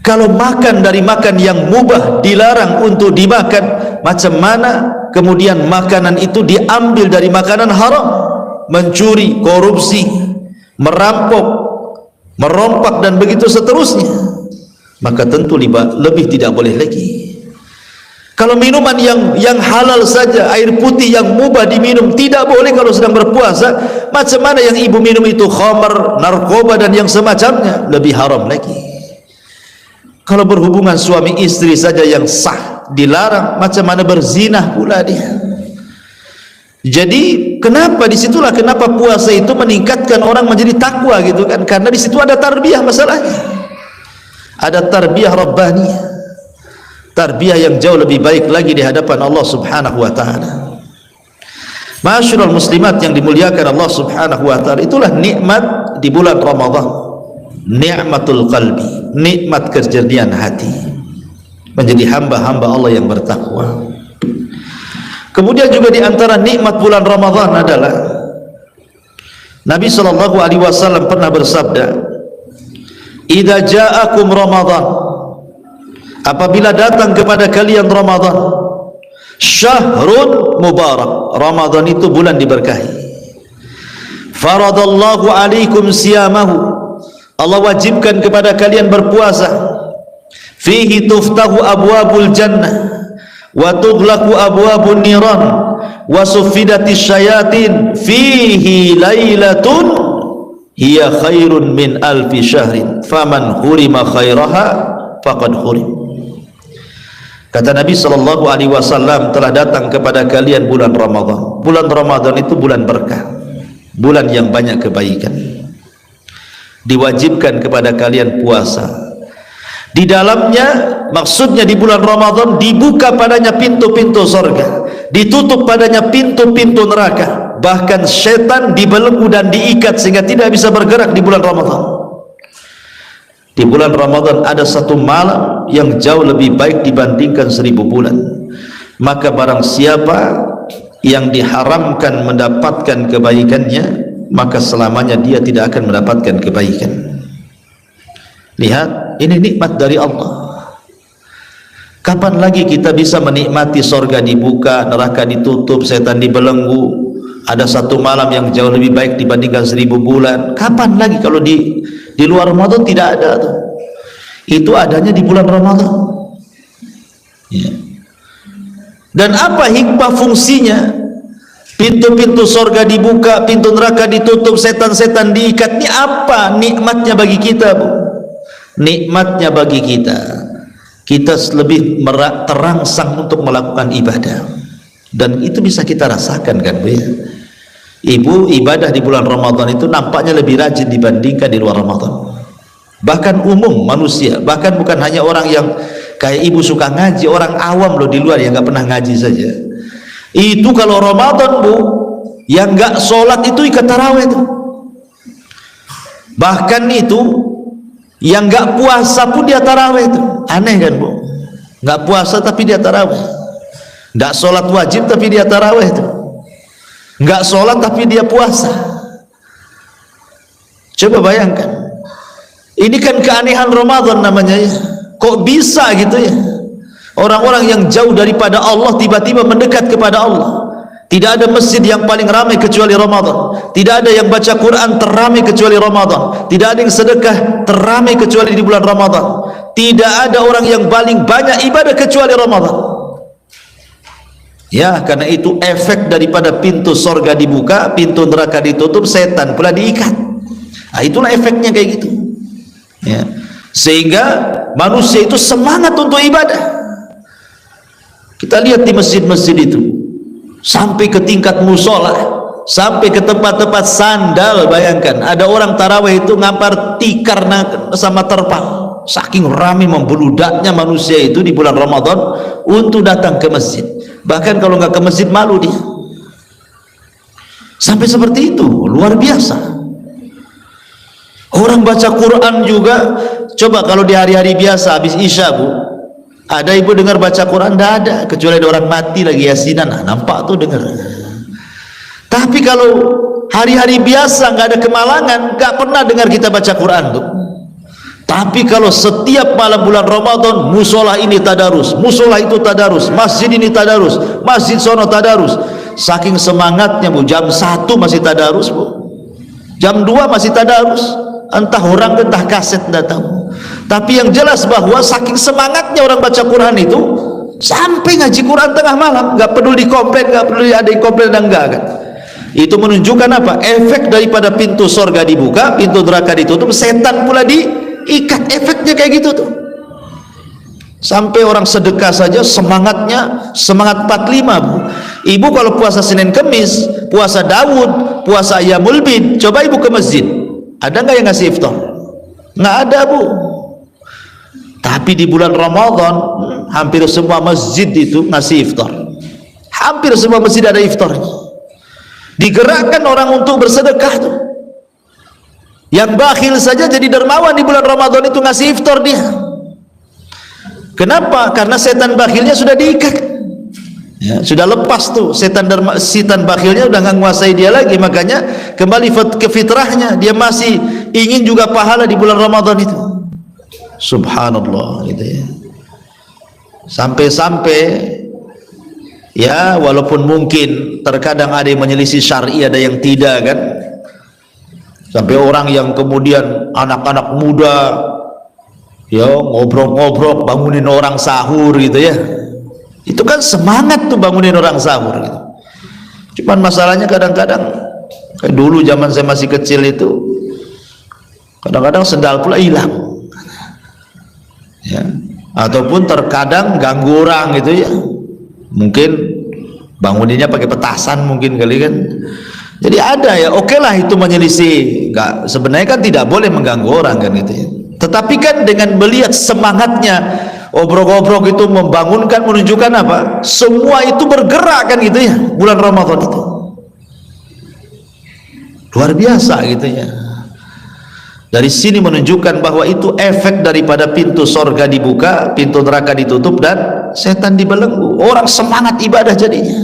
Kalau makan dari makan yang mubah dilarang untuk dimakan, macam mana kemudian makanan itu diambil dari makanan haram? Mencuri, korupsi, merampok, merompak dan begitu seterusnya, maka tentu lebih tidak boleh lagi. Kalau minuman yang halal saja, air putih yang mubah diminum tidak boleh kalau sedang berpuasa, macam mana yang ibu minum itu khamar, narkoba dan yang semacamnya, lebih haram lagi. Kalau berhubungan suami istri saja yang sah dilarang, macam mana berzina pula dia. Jadi disitulah kenapa puasa itu meningkatkan orang menjadi takwa gitu kan, karena di situ ada tarbiyah masalahnya, ada tarbiyah rabbaniyah, tarbiyah yang jauh lebih baik lagi di hadapan Allah Subhanahu wa taala. Ma'asyiral muslimat yang dimuliakan Allah Subhanahu wa taala, itulah nikmat di bulan Ramadan, nikmatul qalbi, nikmat kejernihan hati, menjadi hamba-hamba Allah yang bertakwa. Kemudian juga di antara nikmat bulan Ramadan adalah Nabi sallallahu alaihi wasallam pernah bersabda, "Idza ja'akum Ramadan," apabila datang kepada kalian Ramadan, syahrun mubarak, Ramadan itu bulan diberkahi. Faradallahu alaikum siyamahu, Allah wajibkan kepada kalian berpuasa. Fihi tuftahu abwabul jannah wa tughlaqu abwabun niran wa suffidatis syayatin, fihi lailatun hiya khairun min alfi syahrin faman hurima khairaha faqad hurim. Kata Nabi sallallahu alaihi wasallam, telah datang kepada kalian bulan Ramadan. Bulan Ramadan itu bulan berkah, bulan yang banyak kebaikan. Diwajibkan kepada kalian puasa. Di dalamnya, maksudnya di bulan Ramadan, dibuka padanya pintu-pintu surga, ditutup padanya pintu-pintu neraka, bahkan setan dibelenggu dan diikat sehingga tidak bisa bergerak di bulan Ramadan. Di bulan Ramadan ada satu malam yang jauh lebih baik dibandingkan 1000 bulan. Maka barang siapa yang diharamkan mendapatkan kebaikannya, maka selamanya dia tidak akan mendapatkan kebaikan. Lihat, ini nikmat dari Allah. Kapan lagi kita bisa menikmati surga dibuka, neraka ditutup, setan dibelenggu, ada satu malam yang jauh lebih baik dibandingkan 1000 bulan? Kapan lagi? Kalau di luar Ramadan tidak ada tuh. Itu adanya di bulan Ramadan ya. Dan apa hikmah fungsinya? Pintu-pintu surga dibuka, pintu neraka ditutup, setan-setan diikat. Ini apa nikmatnya bagi kita, Bu? Nikmatnya bagi kita lebih terangsang untuk melakukan ibadah, dan itu bisa kita rasakan kan, Bu ya? Ibu ibadah di bulan Ramadan itu nampaknya lebih rajin dibandingkan di luar Ramadan. Bahkan umum manusia, bahkan bukan hanya orang yang kayak ibu suka ngaji, orang awam loh di luar yang nggak pernah ngaji saja, itu kalau Ramadan, Bu, yang nggak sholat itu ikut tarawih itu. Bahkan itu yang nggak puasa pun dia tarawih itu. Aneh kan, Bu? Nggak puasa tapi dia tarawih, nggak sholat wajib tapi dia tarawih itu, nggak sholat tapi dia puasa. Coba bayangkan, ini kan keanehan Ramadan namanya ya. Kok bisa gitu ya? Orang-orang yang jauh daripada Allah tiba-tiba mendekat kepada Allah. Tidak ada masjid yang paling ramai kecuali Ramadan. Tidak ada yang baca Quran terramai kecuali Ramadan. Tidak ada yang sedekah terramai kecuali di bulan Ramadan. Tidak ada orang yang paling banyak ibadah kecuali Ramadan. Ya, karena itu efek daripada pintu surga dibuka, pintu neraka ditutup, setan pula diikat. Nah, itulah efeknya kayak gitu. Ya. Sehingga manusia itu semangat untuk ibadah. Kita lihat di masjid-masjid itu, sampai ke tingkat musola, sampai ke tempat-tempat sandal. Bayangkan, ada orang tarawih itu ngampar tikar sama terpal. Saking ramai membeludaknya manusia itu di bulan Ramadan untuk datang ke masjid. Bahkan kalau nggak ke masjid malu dia. Sampai seperti itu, luar biasa. Orang baca Quran juga, coba kalau di hari-hari biasa habis Isya Bu, ada ibu dengar baca Quran? Tidak ada, kecuali ada orang mati lagi yasinan, nah, nampak tuh dengar. Tapi kalau hari-hari biasa nggak ada kemalangan, nggak pernah dengar kita baca Quran tuh. Tapi kalau setiap malam bulan Ramadan, musola ini tadarus, musola itu tadarus, masjid ini tadarus, masjid sono tadarus, saking semangatnya Bu, jam 1 masih tadarus Bu, jam 2 masih tadarus, entah orang entah kaset datang. Tapi yang jelas bahwa saking semangatnya orang baca Quran itu sampai ngaji Quran tengah malam, nggak peduli komplain, nggak peduli ada yang komplain dan enggak kan. Itu menunjukkan apa? Efek daripada pintu sorga dibuka, pintu neraka ditutup, setan pula diikat. Efeknya kayak gitu tuh. Sampai orang sedekah saja semangatnya semangat 45 Bu. Ibu kalau puasa Senin Kemis, puasa Daud, puasa Ayyamul Bid, coba ibu ke masjid, ada nggak yang ngasih iftar? Nggak ada Bu. Tapi di bulan Ramadan hampir semua masjid itu ngasih iftar. Hampir semua masjid ada iftarnya. Digerakkan orang untuk bersedekah tuh. Yang bakhil saja jadi dermawan di bulan Ramadan itu ngasih iftar dia. Kenapa? Karena setan bakhilnya sudah diikat. Ya, sudah lepas tuh setan bakhilnya udah nggak menguasai dia lagi, makanya kembali ke fitrahnya, dia masih ingin juga pahala di bulan Ramadan itu. Subhanallah gitu ya. Sampai-sampai ya walaupun mungkin terkadang ada yang menyelisih syar'i, ada yang tidak kan, sampai orang yang kemudian anak-anak muda ya ngobrol-ngobrol bangunin orang sahur gitu ya, itu kan semangat tuh bangunin orang sahur gitu. Cuman masalahnya kadang-kadang kayak dulu zaman saya masih kecil itu, kadang-kadang sendal pula hilang ya, ataupun terkadang ganggu orang gitu ya, mungkin banguninnya pakai petasan mungkin kali kan. Jadi ada ya, oke lah itu menyelisih, enggak, sebenarnya kan tidak boleh mengganggu orang kan gitu ya. Tetapi kan dengan melihat semangatnya obrol-obrol itu membangunkan, menunjukkan apa? Semua itu bergerak kan gitu ya, bulan Ramadan itu luar biasa gitu ya. Dari sini menunjukkan bahwa itu efek daripada pintu sorga dibuka, pintu neraka ditutup, dan setan dibelenggu. Orang semangat ibadah jadinya,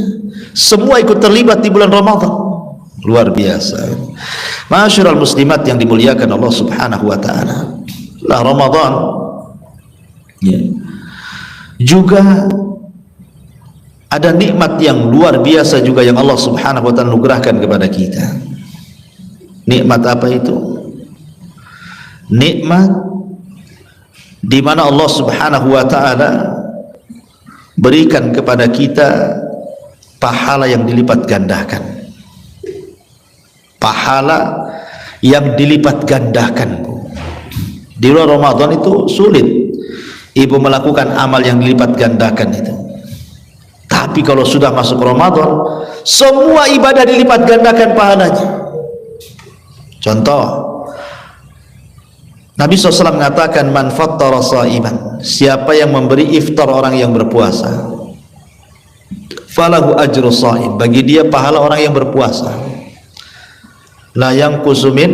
semua ikut terlibat di bulan Ramadan. Luar biasa. Masyarul muslimat yang dimuliakan Allah Subhanahu wa taala. Lah Ramadan ya, juga ada nikmat yang luar biasa juga yang Allah Subhanahu wa taala anugerahkan kepada kita. Nikmat apa itu? Nikmat di mana Allah Subhanahu wa taala berikan kepada kita pahala yang dilipat gandakan. Pahala yang dilipat gandakan. Di bulan Ramadan itu sulit ibu melakukan amal yang dilipat gandakan itu. Tapi kalau sudah masuk Ramadan, semua ibadah dilipat gandakan pahalanya. Contoh, Nabi SAW mengatakan, man fattara sha'iman, siapa yang memberi iftar orang yang berpuasa, falahu ajru sha'im, bagi dia pahala orang yang berpuasa, la yanqusu min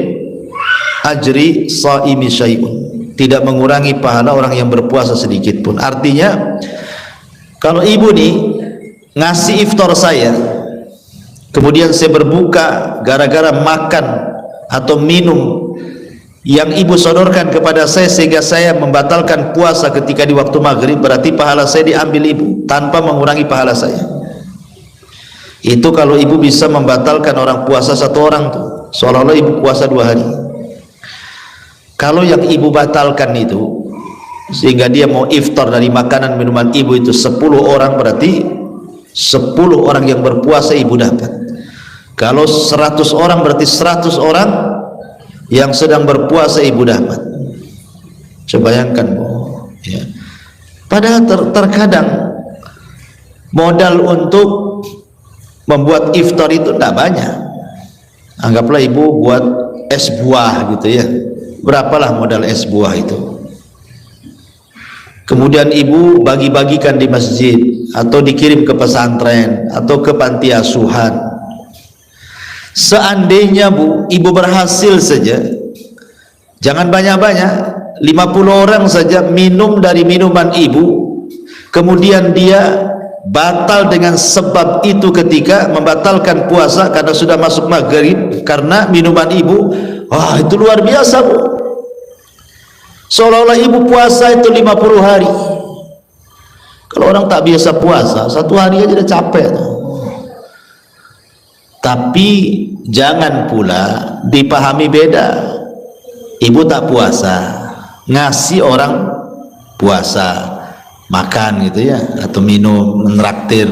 ajri sha'imi syai'un, tidak mengurangi pahala orang yang berpuasa sedikit pun. Artinya kalau ibu nih ngasih iftar saya, kemudian saya berbuka gara-gara makan atau minum yang ibu sodorkan kepada saya sehingga saya membatalkan puasa ketika di waktu maghrib, berarti pahala saya diambil ibu tanpa mengurangi pahala saya. Itu kalau ibu bisa membatalkan orang puasa satu orang tuh, seolah-olah ibu puasa 2 hari. Kalau yang ibu batalkan itu sehingga dia mau iftar dari makanan minuman ibu itu 10 orang, berarti 10 orang yang berpuasa ibu dapat. Kalau 100 orang berarti 100 orang yang sedang berpuasa ibu dapat. Coba bayangkan ya. Padahal terkadang modal untuk membuat iftar itu tidak banyak. Anggaplah ibu buat es buah gitu ya, berapalah modal es buah itu, kemudian ibu bagi-bagikan di masjid atau dikirim ke pesantren atau ke panti asuhan. Seandainya ibu berhasil saja Jangan banyak-banyak, 50 orang saja minum dari minuman ibu, kemudian dia batal dengan sebab itu ketika membatalkan puasa karena sudah masuk maghrib karena minuman ibu. Wah, itu luar biasa, Bu. Seolah-olah ibu puasa itu 50 hari. Kalau orang tak biasa puasa, 1 hari aja udah capek tuh. Tapi jangan pula dipahami beda. Ibu tak puasa, ngasih orang puasa, makan gitu ya, atau minum, menraktir.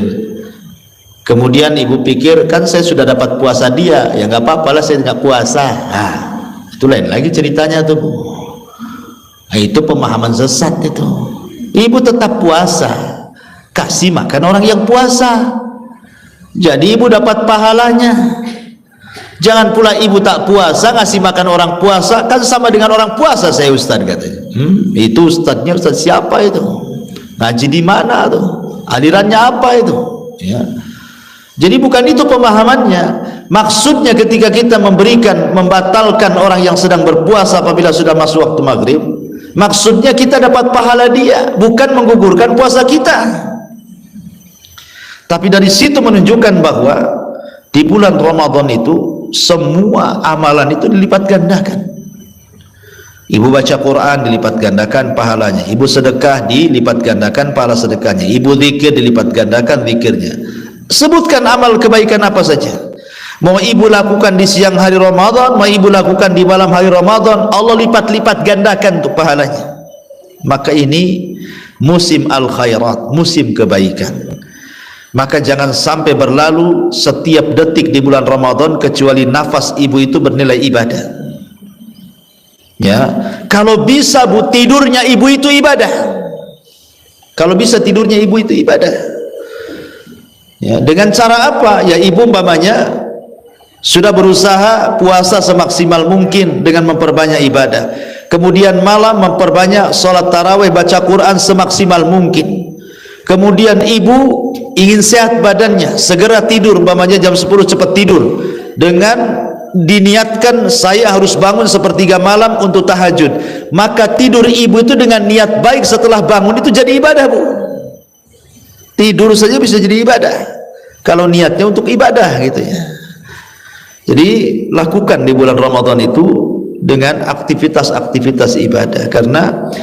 Kemudian ibu pikir, kan saya sudah dapat puasa dia, ya nggak apa-apa lah saya nggak puasa. Nah, itu lain lagi ceritanya tuh, Bu. Nah, itu pemahaman sesat itu. Ibu tetap puasa, kasih makan orang yang puasa, jadi ibu dapat pahalanya. Jangan pula ibu tak puasa ngasih makan orang puasa, kan sama dengan orang puasa saya Ustaz katanya. Itu Ustaznya Ustaz siapa itu? Ngaji di mana tuh? Alirannya apa itu? Ya. Jadi bukan itu pemahamannya. Maksudnya ketika kita membatalkan orang yang sedang berpuasa apabila sudah masuk waktu maghrib, maksudnya kita dapat pahala dia, bukan menggugurkan puasa kita. Tapi dari situ menunjukkan bahwa di bulan Ramadan itu semua amalan itu dilipat gandakan. Ibu baca Quran dilipat gandakan pahalanya, ibu sedekah dilipat gandakan pahala sedekahnya, ibu zikir dilipat gandakan zikirnya. Sebutkan amal kebaikan apa saja, mau ibu lakukan di siang hari Ramadan, mau ibu lakukan di malam hari Ramadan, Allah lipat-lipat gandakan untuk pahalanya. Maka ini musim al-khairat, musim kebaikan. Maka jangan sampai berlalu setiap detik di bulan Ramadan kecuali nafas ibu itu bernilai ibadah. Ya, kalau bisa, Bu, tidurnya ibu itu ibadah. Kalau bisa tidurnya ibu itu ibadah. Ya, dengan cara apa? Ya, ibu umpamanya sudah berusaha puasa semaksimal mungkin dengan memperbanyak ibadah. Kemudian malam memperbanyak sholat tarawih, baca Quran semaksimal mungkin. Kemudian ibu ingin sehat badannya, segera tidur, umpamanya jam 10 cepat tidur, dengan diniatkan saya harus bangun sepertiga malam untuk tahajud. Maka tidur ibu itu dengan niat baik setelah bangun itu jadi ibadah, Bu. Tidur saja bisa jadi ibadah kalau niatnya untuk ibadah gitu ya. Jadi lakukan di bulan Ramadan itu dengan aktivitas-aktivitas ibadah, karena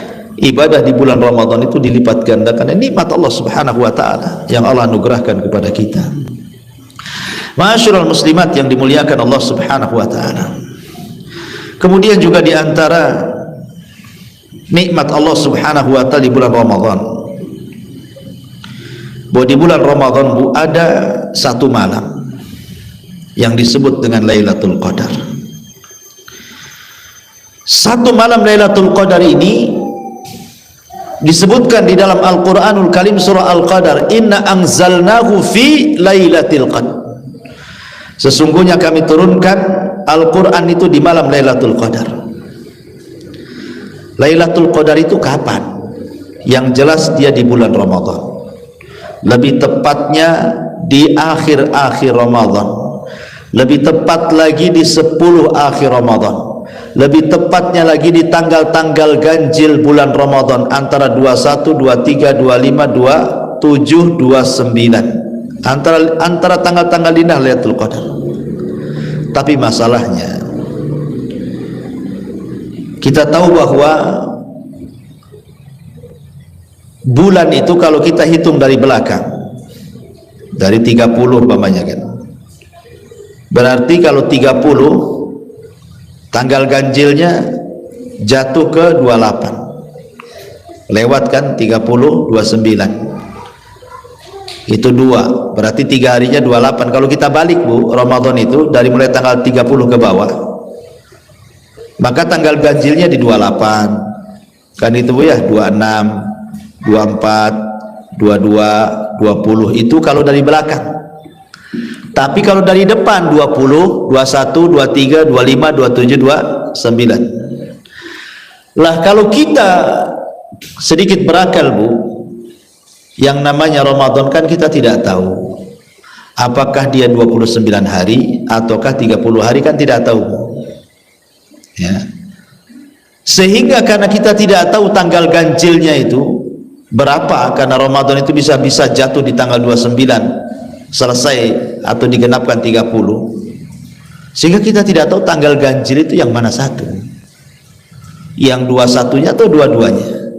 ibadah di bulan Ramadan itu dilipat gandakan. Ini nikmat Allah Subhanahu wa taala yang Allah anugerahkan kepada kita. Ma'asyiral muslimat yang dimuliakan Allah Subhanahu wa taala. Kemudian juga di antara nikmat Allah Subhanahu wa taala di bulan Ramadan, bahwa di bulan Ramadan, Bu, ada satu malam yang disebut dengan Lailatul Qadar. Satu malam Lailatul Qadar ini disebutkan di dalam Al-Quranul Karim surah Al-Qadar, inna anzalnahu fi Lailatul Qadar. Sesungguhnya kami turunkan Al-Quran itu di malam Lailatul Qadar. Lailatul Qadar itu kapan? Yang jelas dia di bulan Ramadan, lebih tepatnya di akhir-akhir Ramadan, lebih tepat lagi di 10 akhir Ramadan, lebih tepatnya lagi di tanggal-tanggal ganjil bulan Ramadan antara 21, 23, 25, 27, 29, antara tanggal-tanggal indah Lailatul Qadar. Tapi masalahnya kita tahu bahwa bulan itu kalau kita hitung dari belakang, dari 30 umpamanya kan, berarti kalau 30 tanggal ganjilnya jatuh ke 28, lewat kan 30, 29, itu 2, berarti 3 harinya 28. Kalau kita balik, Bu, Ramadan itu dari mulai tanggal 30 ke bawah, maka tanggal ganjilnya di 28 kan, itu, Bu, ya, 26, 24, 22, 20, itu kalau dari belakang. Tapi kalau dari depan 20, 21, 23, 25, 27, 29. Lah kalau kita sedikit berakal, Bu, yang namanya Ramadan kan kita tidak tahu apakah dia 29 hari ataukah 30 hari, kan tidak tahu, Bu. Ya. Sehingga karena kita tidak tahu tanggal ganjilnya itu berapa, karena Ramadan itu bisa jatuh di tanggal 29 selesai atau digenapkan 30, sehingga kita tidak tahu tanggal ganjil itu yang mana satu, yang 21-nya atau dua-duanya,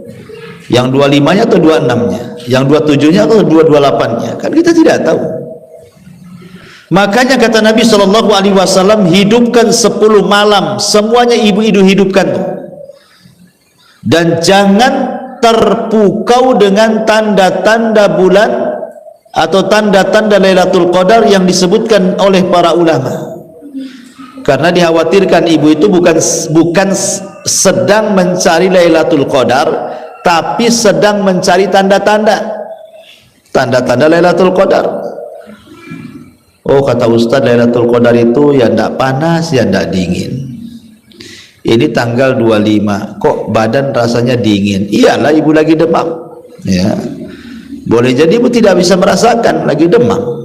yang 25-nya atau 26-nya, yang 27-nya atau 228-nya, kan kita tidak tahu. Makanya kata Nabi SAW, hidupkan 10 malam, semuanya ibu-ibu hidupkan tuh. Dan jangan terpukau dengan tanda-tanda bulan atau tanda-tanda Lailatul Qadar yang disebutkan oleh para ulama. Karena dikhawatirkan ibu itu bukan sedang mencari Lailatul Qadar, tapi sedang mencari tanda-tanda Lailatul Qadar. Oh, kata Ustaz, Lailatul Qadar itu ya ndak panas, ya ndak dingin. Ini tanggal 25, kok badan rasanya dingin? Iyalah, ibu lagi demam. Ya, boleh jadi ibu tidak bisa merasakan lagi demam.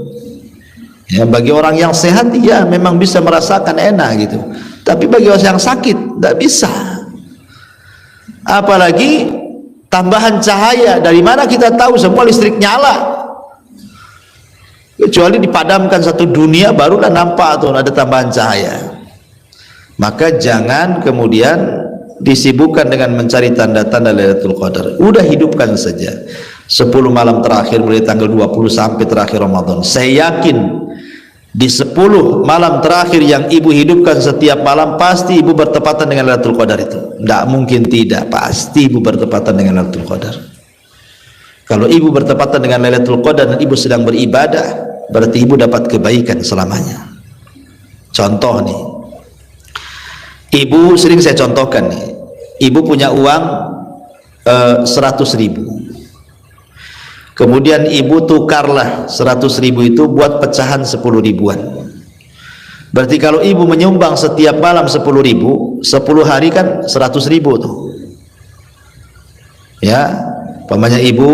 Ya, bagi orang yang sehat, ya memang bisa merasakan enak gitu. Tapi bagi orang yang sakit, tidak bisa. Apalagi tambahan cahaya, dari mana kita tahu? Semua listrik nyala. Kecuali dipadamkan satu dunia, barulah nampak tuh ada tambahan cahaya. Maka jangan kemudian disibukkan dengan mencari tanda-tanda Lailatul Qadar. Udah hidupkan saja 10 malam terakhir mulai tanggal 20 sampai terakhir Ramadan. Saya yakin di 10 malam terakhir yang ibu hidupkan setiap malam, pasti ibu bertepatan dengan Lailatul Qadar itu. Tidak mungkin tidak, pasti ibu bertepatan dengan Lailatul Qadar. Kalau ibu bertepatan dengan Lailatul Qadar dan ibu sedang beribadah, berarti ibu dapat kebaikan selamanya. Contoh nih, ibu sering saya contohkan nih, ibu punya uang 100.000, kemudian ibu tukarlah 100.000 itu buat pecahan 10 ribuan. Berarti kalau ibu menyumbang setiap malam 10.000, 10 hari kan 100.000 tuh. Ya, pamannya ibu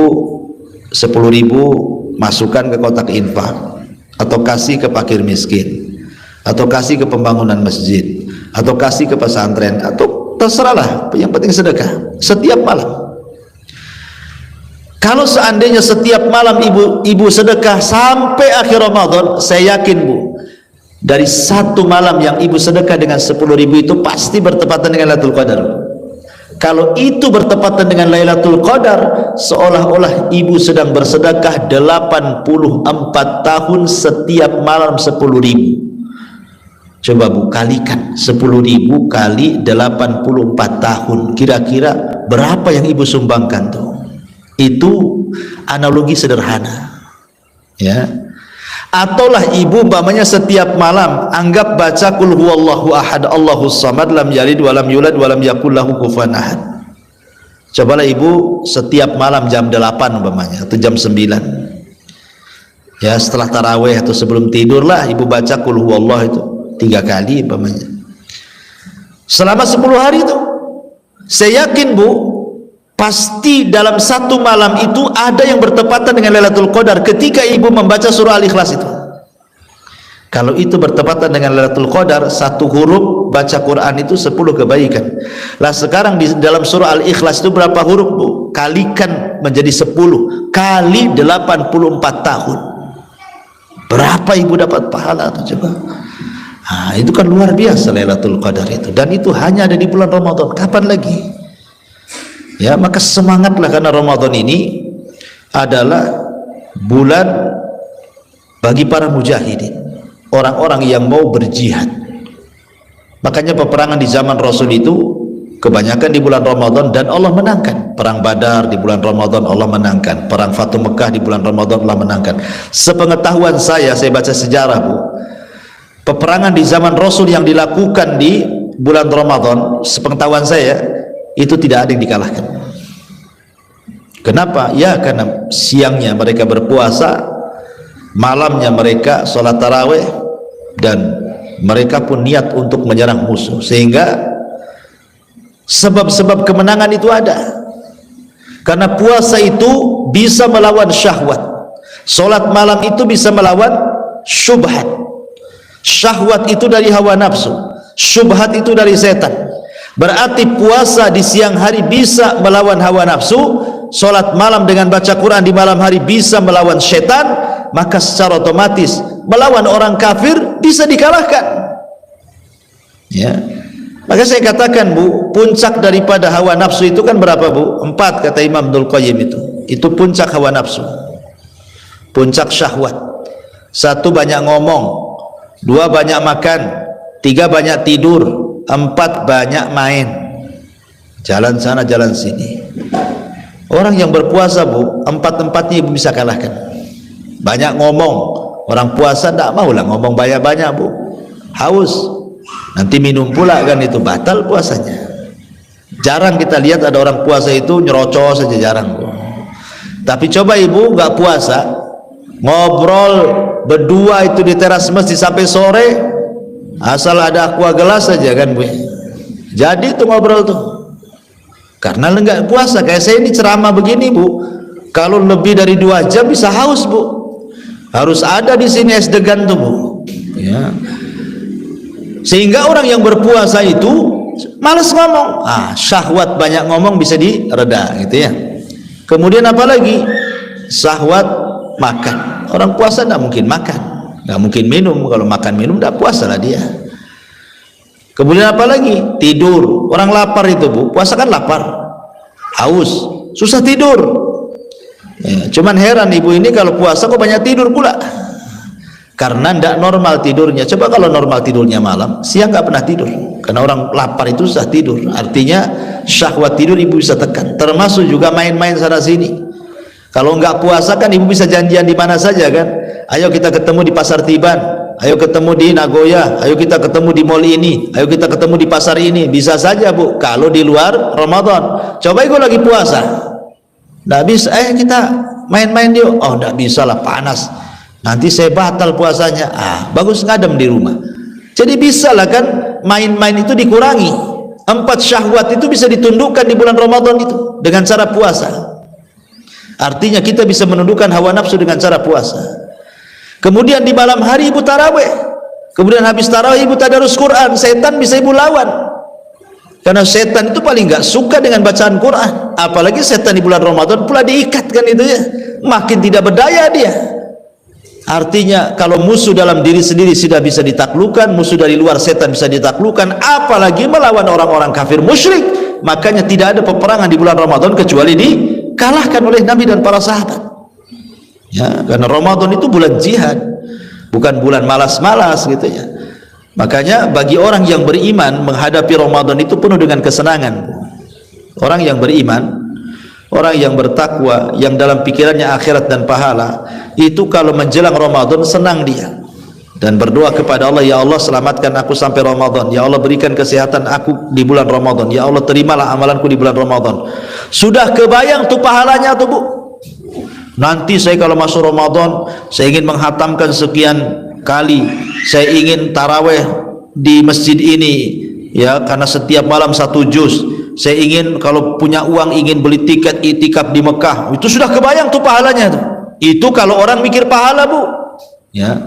10.000 masukkan ke kotak infak, atau kasih ke fakir miskin, atau kasih ke pembangunan masjid, atau kasih ke pesantren, atau terserahlah, yang penting sedekah setiap malam. Kalau seandainya setiap malam ibu sedekah sampai akhir Ramadan, saya yakin Bu, dari satu malam yang ibu sedekah dengan 10.000 itu pasti bertepatan dengan Lailatul Qadar. Kalau itu bertepatan dengan Lailatul Qadar, seolah-olah ibu sedang bersedekah 84 tahun setiap malam 10.000. Coba Bu kalikan 10.000 kali 84 tahun, kira-kira berapa yang ibu sumbangkan tuh? Itu analogi sederhana, ya. Ataulah ibu umpamanya setiap malam anggap baca qul huwallahu ahad Allahus samad lam yalid walam yulad walam yakul lahu kufuwan ahad. Cobalah ibu setiap malam jam 8 umpamanya atau jam 9, ya, setelah tarawih atau sebelum tidur lah ibu baca qul huwallahu itu 3 kali umpamanya selama 10 hari itu. Saya yakin Bu, pasti dalam satu malam itu ada yang bertepatan dengan Lailatul Qadar ketika ibu membaca surah Al-Ikhlas itu. Kalau itu bertepatan dengan Lailatul Qadar, satu huruf baca Quran itu 10 kebaikan. Lah sekarang di dalam surah Al-Ikhlas itu berapa huruf Bu? Kalikan menjadi 10 kali 84 tahun. Berapa ibu dapat pahala tuh coba? Nah, itu kan luar biasa Lailatul Qadar itu, dan itu hanya ada di bulan Ramadan. Kapan lagi? Ya, maka semangatlah, karena Ramadan ini adalah bulan bagi para mujahidin, orang-orang yang mau berjihad. Makanya peperangan di zaman Rasul itu kebanyakan di bulan Ramadan, dan Allah menangkan. Perang Badar di bulan Ramadan Allah menangkan, perang Fatu Mekah di bulan Ramadan Allah menangkan. Sepengetahuan saya baca sejarah Bu, peperangan di zaman Rasul yang dilakukan di bulan Ramadan, sepengetahuan saya itu tidak ada yang dikalahkan. Kenapa? Ya karena siangnya mereka berpuasa, malamnya mereka sholat tarawih, dan mereka pun niat untuk menyerang musuh, sehingga sebab-sebab kemenangan itu ada. Karena puasa itu bisa melawan syahwat, sholat malam itu bisa melawan syubhat. Syahwat itu dari hawa nafsu, syubhat itu dari setan. Berarti puasa di siang hari bisa melawan hawa nafsu, solat malam dengan baca Quran di malam hari bisa melawan setan, maka secara otomatis melawan orang kafir bisa dikalahkan. Ya, maka saya katakan Bu, puncak daripada hawa nafsu itu kan berapa Bu? 4 kata Imam Ibnul Qayyim itu puncak hawa nafsu, puncak syahwat. 1 banyak ngomong, 2 banyak makan, 3 banyak tidur, 4 banyak main, jalan sana jalan sini. Orang yang berpuasa Bu, 4-empatnya Ibu bisa kalahkan. Banyak ngomong, orang puasa tidak maulah ngomong banyak-banyak Bu, haus, nanti minum pula kan, itu batal puasanya. Jarang kita lihat ada orang puasa itu nyerocos saja, jarang Bu. Tapi coba Ibu nggak puasa, ngobrol berdua itu di teras masjid sampai sore, asal ada aqua gelas saja kan Bu, jadi itu ngobrol tuh. Karena enggak puasa. Kayak saya ini ceramah begini Bu, kalau lebih dari 2 jam bisa haus Bu, harus ada di sini es degan tuh Bu, ya. Sehingga orang yang berpuasa itu malas ngomong, syahwat banyak ngomong bisa direda gitu ya. Kemudian apalagi syahwat makan, orang puasa tidak mungkin makan, nggak mungkin minum. Kalau makan minum tidak puasa lah dia. Kemudian apalagi tidur, orang lapar itu Bu, puasa kan lapar, haus, susah tidur ya. Cuman heran Ibu ini kalau puasa kok banyak tidur pula, karena tidak normal tidurnya. Coba kalau normal tidurnya malam, siang nggak pernah tidur, karena orang lapar itu susah tidur. Artinya syahwat tidur Ibu bisa tekan, termasuk juga main-main sana sini. Kalau nggak puasa kan Ibu bisa janjian di mana saja kan, ayo kita ketemu di Pasar Tiban, ayo ketemu di Nagoya, ayo kita ketemu di mall ini, ayo kita ketemu di pasar ini, bisa saja Bu. Kalau di luar Ramadan, coba Ibu lagi puasa, nggak bisa, kita main-main yuk, oh nggak bisa lah, panas, nanti saya batal puasanya. Bagus ngadem di rumah. Jadi bisa lah kan, main-main itu dikurangi. 4 syahwat itu bisa ditundukkan di bulan Ramadan itu dengan cara puasa. Artinya kita bisa menundukkan hawa nafsu dengan cara puasa. Kemudian di malam hari Ibu tarawih, kemudian habis tarawih Ibu tadarus Quran, setan bisa Ibu lawan, karena setan itu paling nggak suka dengan bacaan Quran. Apalagi setan di bulan Ramadan pula diikatkan itu ya, makin tidak berdaya dia. Artinya kalau musuh dalam diri sendiri sudah bisa ditaklukkan, musuh dari luar setan bisa ditaklukkan, apalagi melawan orang-orang kafir musyrik. Makanya tidak ada peperangan di bulan Ramadan kecuali dikalahkan oleh Nabi dan para sahabat ya, karena Ramadan itu bulan jihad, bukan bulan malas-malas gitu ya. Makanya bagi orang yang beriman menghadapi Ramadan itu penuh dengan kesenangan. Orang yang beriman, orang yang bertakwa, yang dalam pikirannya akhirat dan pahala, itu kalau menjelang Ramadan senang dia dan berdoa kepada Allah, ya Allah selamatkan aku sampai Ramadan, ya Allah berikan kesehatan aku di bulan Ramadan, ya Allah terimalah amalanku di bulan Ramadan. Sudah kebayang tuh pahalanya tuh Bu, nanti saya kalau masuk Ramadan saya ingin menghatamkan sekian kali, saya ingin taraweh di masjid ini ya, karena setiap malam 1 juz. Saya ingin kalau punya uang ingin beli tiket itikaf di Mekah. Itu sudah kebayang tuh pahalanya tuh. Itu kalau orang mikir pahala Bu ya.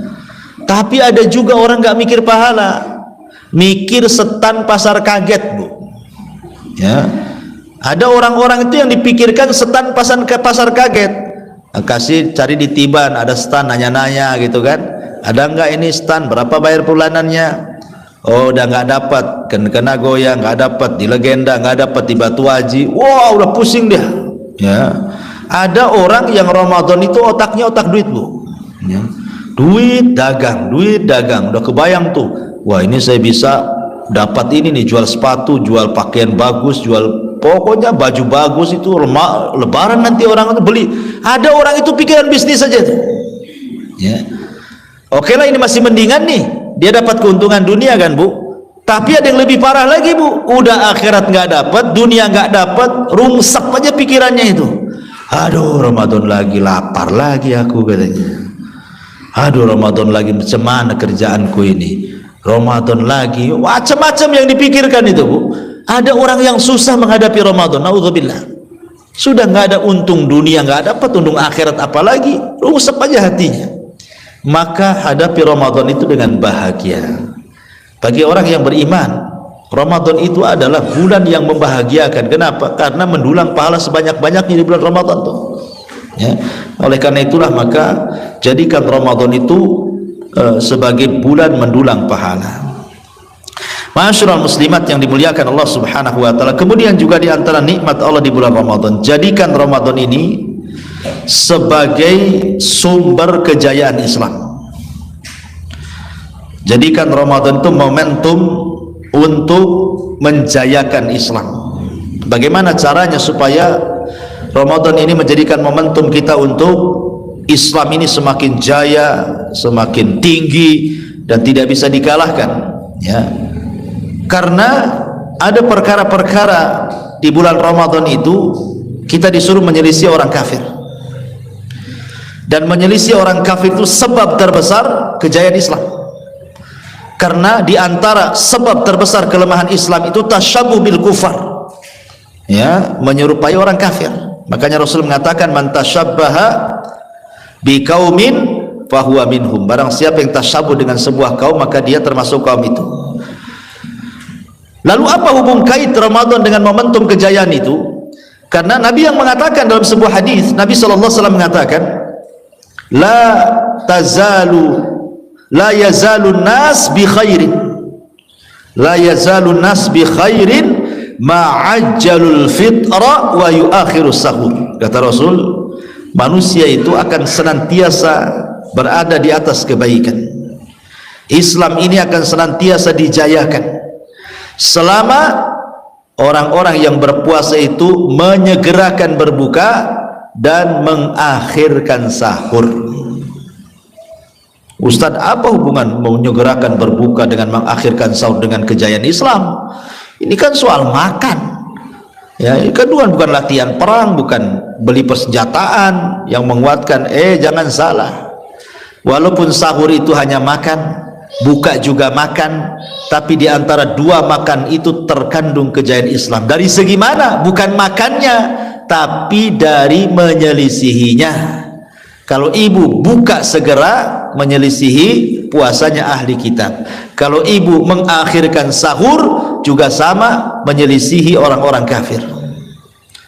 Tapi ada juga orang nggak mikir pahala, mikir setan pasar kaget Bu ya. Ada orang-orang itu yang dipikirkan setan pasar kaget. Kasih cari di Tiban ada stan, nanya-nanya gitu kan, ada nggak ini stan, berapa bayar bulanannya? Oh udah nggak dapat, kena goyang nggak dapat, di Legenda nggak dapat, di Batu Haji, wah udah pusing dia ya. Ada orang yang Ramadan itu otaknya otak duit Bu ya. Duit dagang, udah kebayang tuh, wah ini saya bisa dapat ini nih, jual sepatu, jual pakaian bagus, jual pokoknya baju bagus itu, lebaran nanti orang itu beli. Ada orang itu pikiran bisnis saja tuh ya. Oke lah, ini masih mendingan nih, dia dapat keuntungan dunia kan Bu. Tapi ada yang lebih parah lagi Bu, udah akhirat nggak dapat, dunia nggak dapat, rungsek aja pikirannya itu. Aduh Ramadan lagi, lapar lagi aku katanya. Aduh Ramadan lagi, macam mana kerjaanku ini, Ramadan lagi, macam-macam yang dipikirkan itu Bu. Ada orang yang susah menghadapi Ramadan, naudzubillah, sudah nggak ada untung dunia, nggak dapat untung akhirat, apalagi rusak aja hatinya. Maka hadapi Ramadan itu dengan bahagia. Bagi orang yang beriman, Ramadan itu adalah bulan yang membahagiakan. Kenapa? Karena mendulang pahala sebanyak-banyaknya di bulan Ramadan tuh. Ya. Oleh karena itulah maka jadikan Ramadan itu sebagai bulan mendulang pahala. Ma'asyiral muslimat yang dimuliakan Allah Subhanahu wa taala. Kemudian juga di antara nikmat Allah di bulan Ramadan, jadikan Ramadan ini sebagai sumber kejayaan Islam. Jadikan Ramadan itu momentum untuk menjayakan Islam. Bagaimana caranya supaya Ramadan ini menjadikan momentum kita untuk Islam ini semakin jaya, semakin tinggi dan tidak bisa dikalahkan, ya. Karena ada perkara-perkara di bulan Ramadan itu kita disuruh menyelisih orang kafir, dan menyelisih orang kafir itu sebab terbesar kejayaan Islam. Karena di antara sebab terbesar kelemahan Islam itu tasyabbuh bil kufar, ya, menyerupai orang kafir. Makanya Rasul mengatakan man tasyabbaha bi qaumin fahuwa minhum. Barang siapa yang tasyabbuh dengan sebuah kaum maka dia termasuk kaum itu. Lalu apa hubung kait Ramadan dengan momentum kejayaan itu? Karena Nabi yang mengatakan dalam sebuah hadis, Nabi SAW mengatakan, la yazalu nas bi khairin, la yazalu nas bi khairin ma'ajjalul fitra wa yuakhiru sahur. Kata Rasul, manusia itu akan senantiasa berada di atas kebaikan. Islam ini akan senantiasa dijayakan selama orang-orang yang berpuasa itu menyegerakan berbuka dan mengakhirkan sahur. Ustadz, apa hubungan menyegerakan berbuka dengan mengakhirkan sahur dengan kejayaan Islam? Ini kan soal makan, ya. Kedua, bukan latihan perang, bukan beli persenjataan yang menguatkan. Jangan salah, walaupun sahur itu hanya makan, buka juga makan, tapi di antara dua makan itu terkandung kejayaan Islam. Dari segi mana? Bukan makannya, tapi dari menyelisihinya. Kalau ibu buka segera, menyelisihi puasanya ahli kitab. Kalau ibu mengakhirkan sahur, juga sama, menyelisihi orang-orang kafir.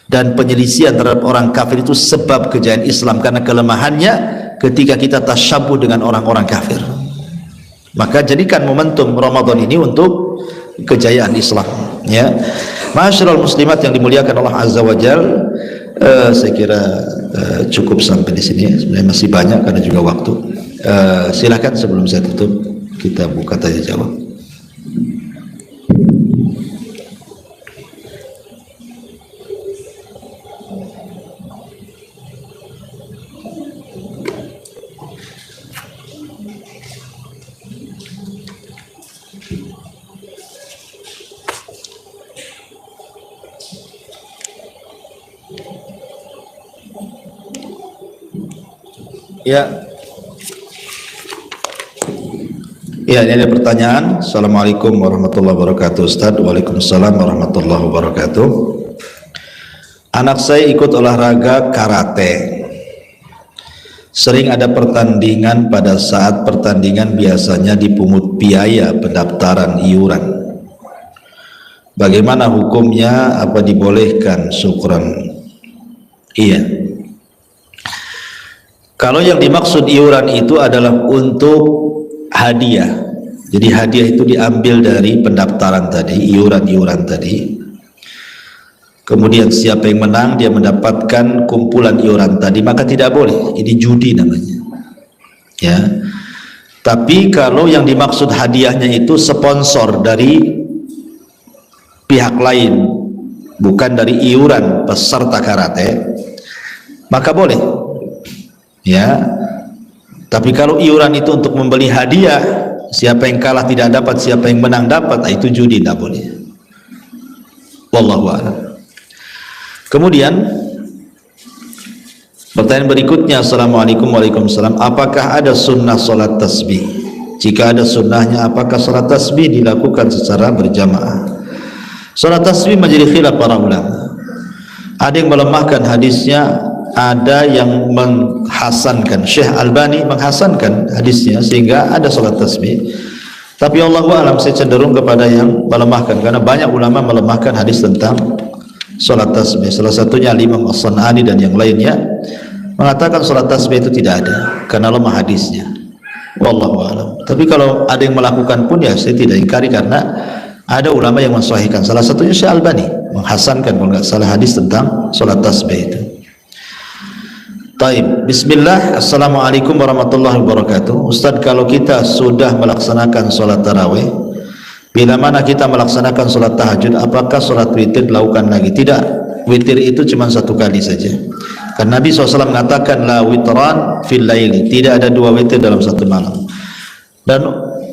Dan penyelisihan terhadap orang kafir itu sebab kejayaan Islam, karena kelemahannya ketika kita tasyabbuh dengan orang-orang kafir. Maka jadikan momentum Ramadan ini untuk kejayaan Islam, ya. Ma'asyiral muslimat yang dimuliakan Allah Azza wa Jalla, saya kira cukup sampai di sini. Sebenarnya masih banyak karena juga waktu. Silakan sebelum saya tutup kita buka tanya jawab. Ya, ini ada pertanyaan. Assalamualaikum warahmatullahi wabarakatuh, Ustaz. Waalaikumsalam warahmatullahi wabarakatuh. Anak saya ikut olahraga karate. Sering ada pertandingan, pada saat pertandingan biasanya dipungut biaya pendaftaran iuran. Bagaimana hukumnya? Apa dibolehkan? Syukran. Iya. Kalau yang dimaksud iuran itu adalah untuk hadiah. Jadi hadiah itu diambil dari pendaftaran tadi, iuran-iuran tadi. Kemudian siapa yang menang dia mendapatkan kumpulan iuran tadi, maka tidak boleh. Ini judi namanya. Ya. Tapi kalau yang dimaksud hadiahnya itu sponsor dari pihak lain, bukan dari iuran peserta karate, maka boleh. Ya, tapi kalau iuran itu untuk membeli hadiah, siapa yang kalah tidak dapat, siapa yang menang dapat, itu judi, tidak boleh. Wallahu a'lam. Kemudian pertanyaan berikutnya, Assalamualaikum warahmatullahi wabarakatuh. Apakah ada sunnah salat tasbih? Jika ada sunnahnya, apakah salat tasbih dilakukan secara berjamaah? Salat tasbih menjadi khilaf para ulama. Ada yang melemahkan hadisnya, ada yang menghasankan. Syekh Albani menghasankan hadisnya sehingga ada salat tasbih. Tapi Allah alam, saya cenderung kepada yang melemahkan, karena banyak ulama melemahkan hadis tentang salat tasbih. Salah satunya Imam As-San'ani dan yang lainnya mengatakan salat tasbih itu tidak ada karena lemah hadisnya. Wallahu alam. Tapi kalau ada yang melakukan pun ya saya tidak ingkari, karena ada ulama yang mensahihkan. Salah satunya Syekh Albani menghasankan kalau nggak salah hadis tentang salat tasbih itu. Taib. Bismillah. Assalamualaikum warahmatullahi wabarakatuh. Ustaz, kalau kita sudah melaksanakan salat tarawih, bila mana kita melaksanakan salat tahajud, apakah salat witir dilakukan lagi? Tidak. Witir itu cuma satu kali saja. Karena Nabi SAW mengatakan la witran fil laili, tidak ada dua witir dalam satu malam. Dan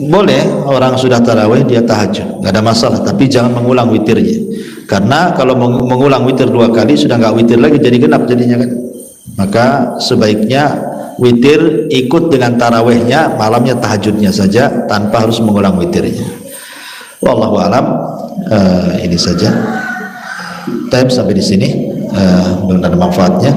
boleh orang sudah tarawih dia tahajud, nggak ada masalah, tapi jangan mengulang witirnya. Karena kalau mengulang witir dua kali sudah nggak witir lagi, jadi genap jadinya kan. Maka sebaiknya witir ikut dengan tarawihnya, malamnya tahajudnya saja tanpa harus mengulang witirnya. Wallahu alam. Ini saja. Time sampai di sini. Belum ada manfaatnya.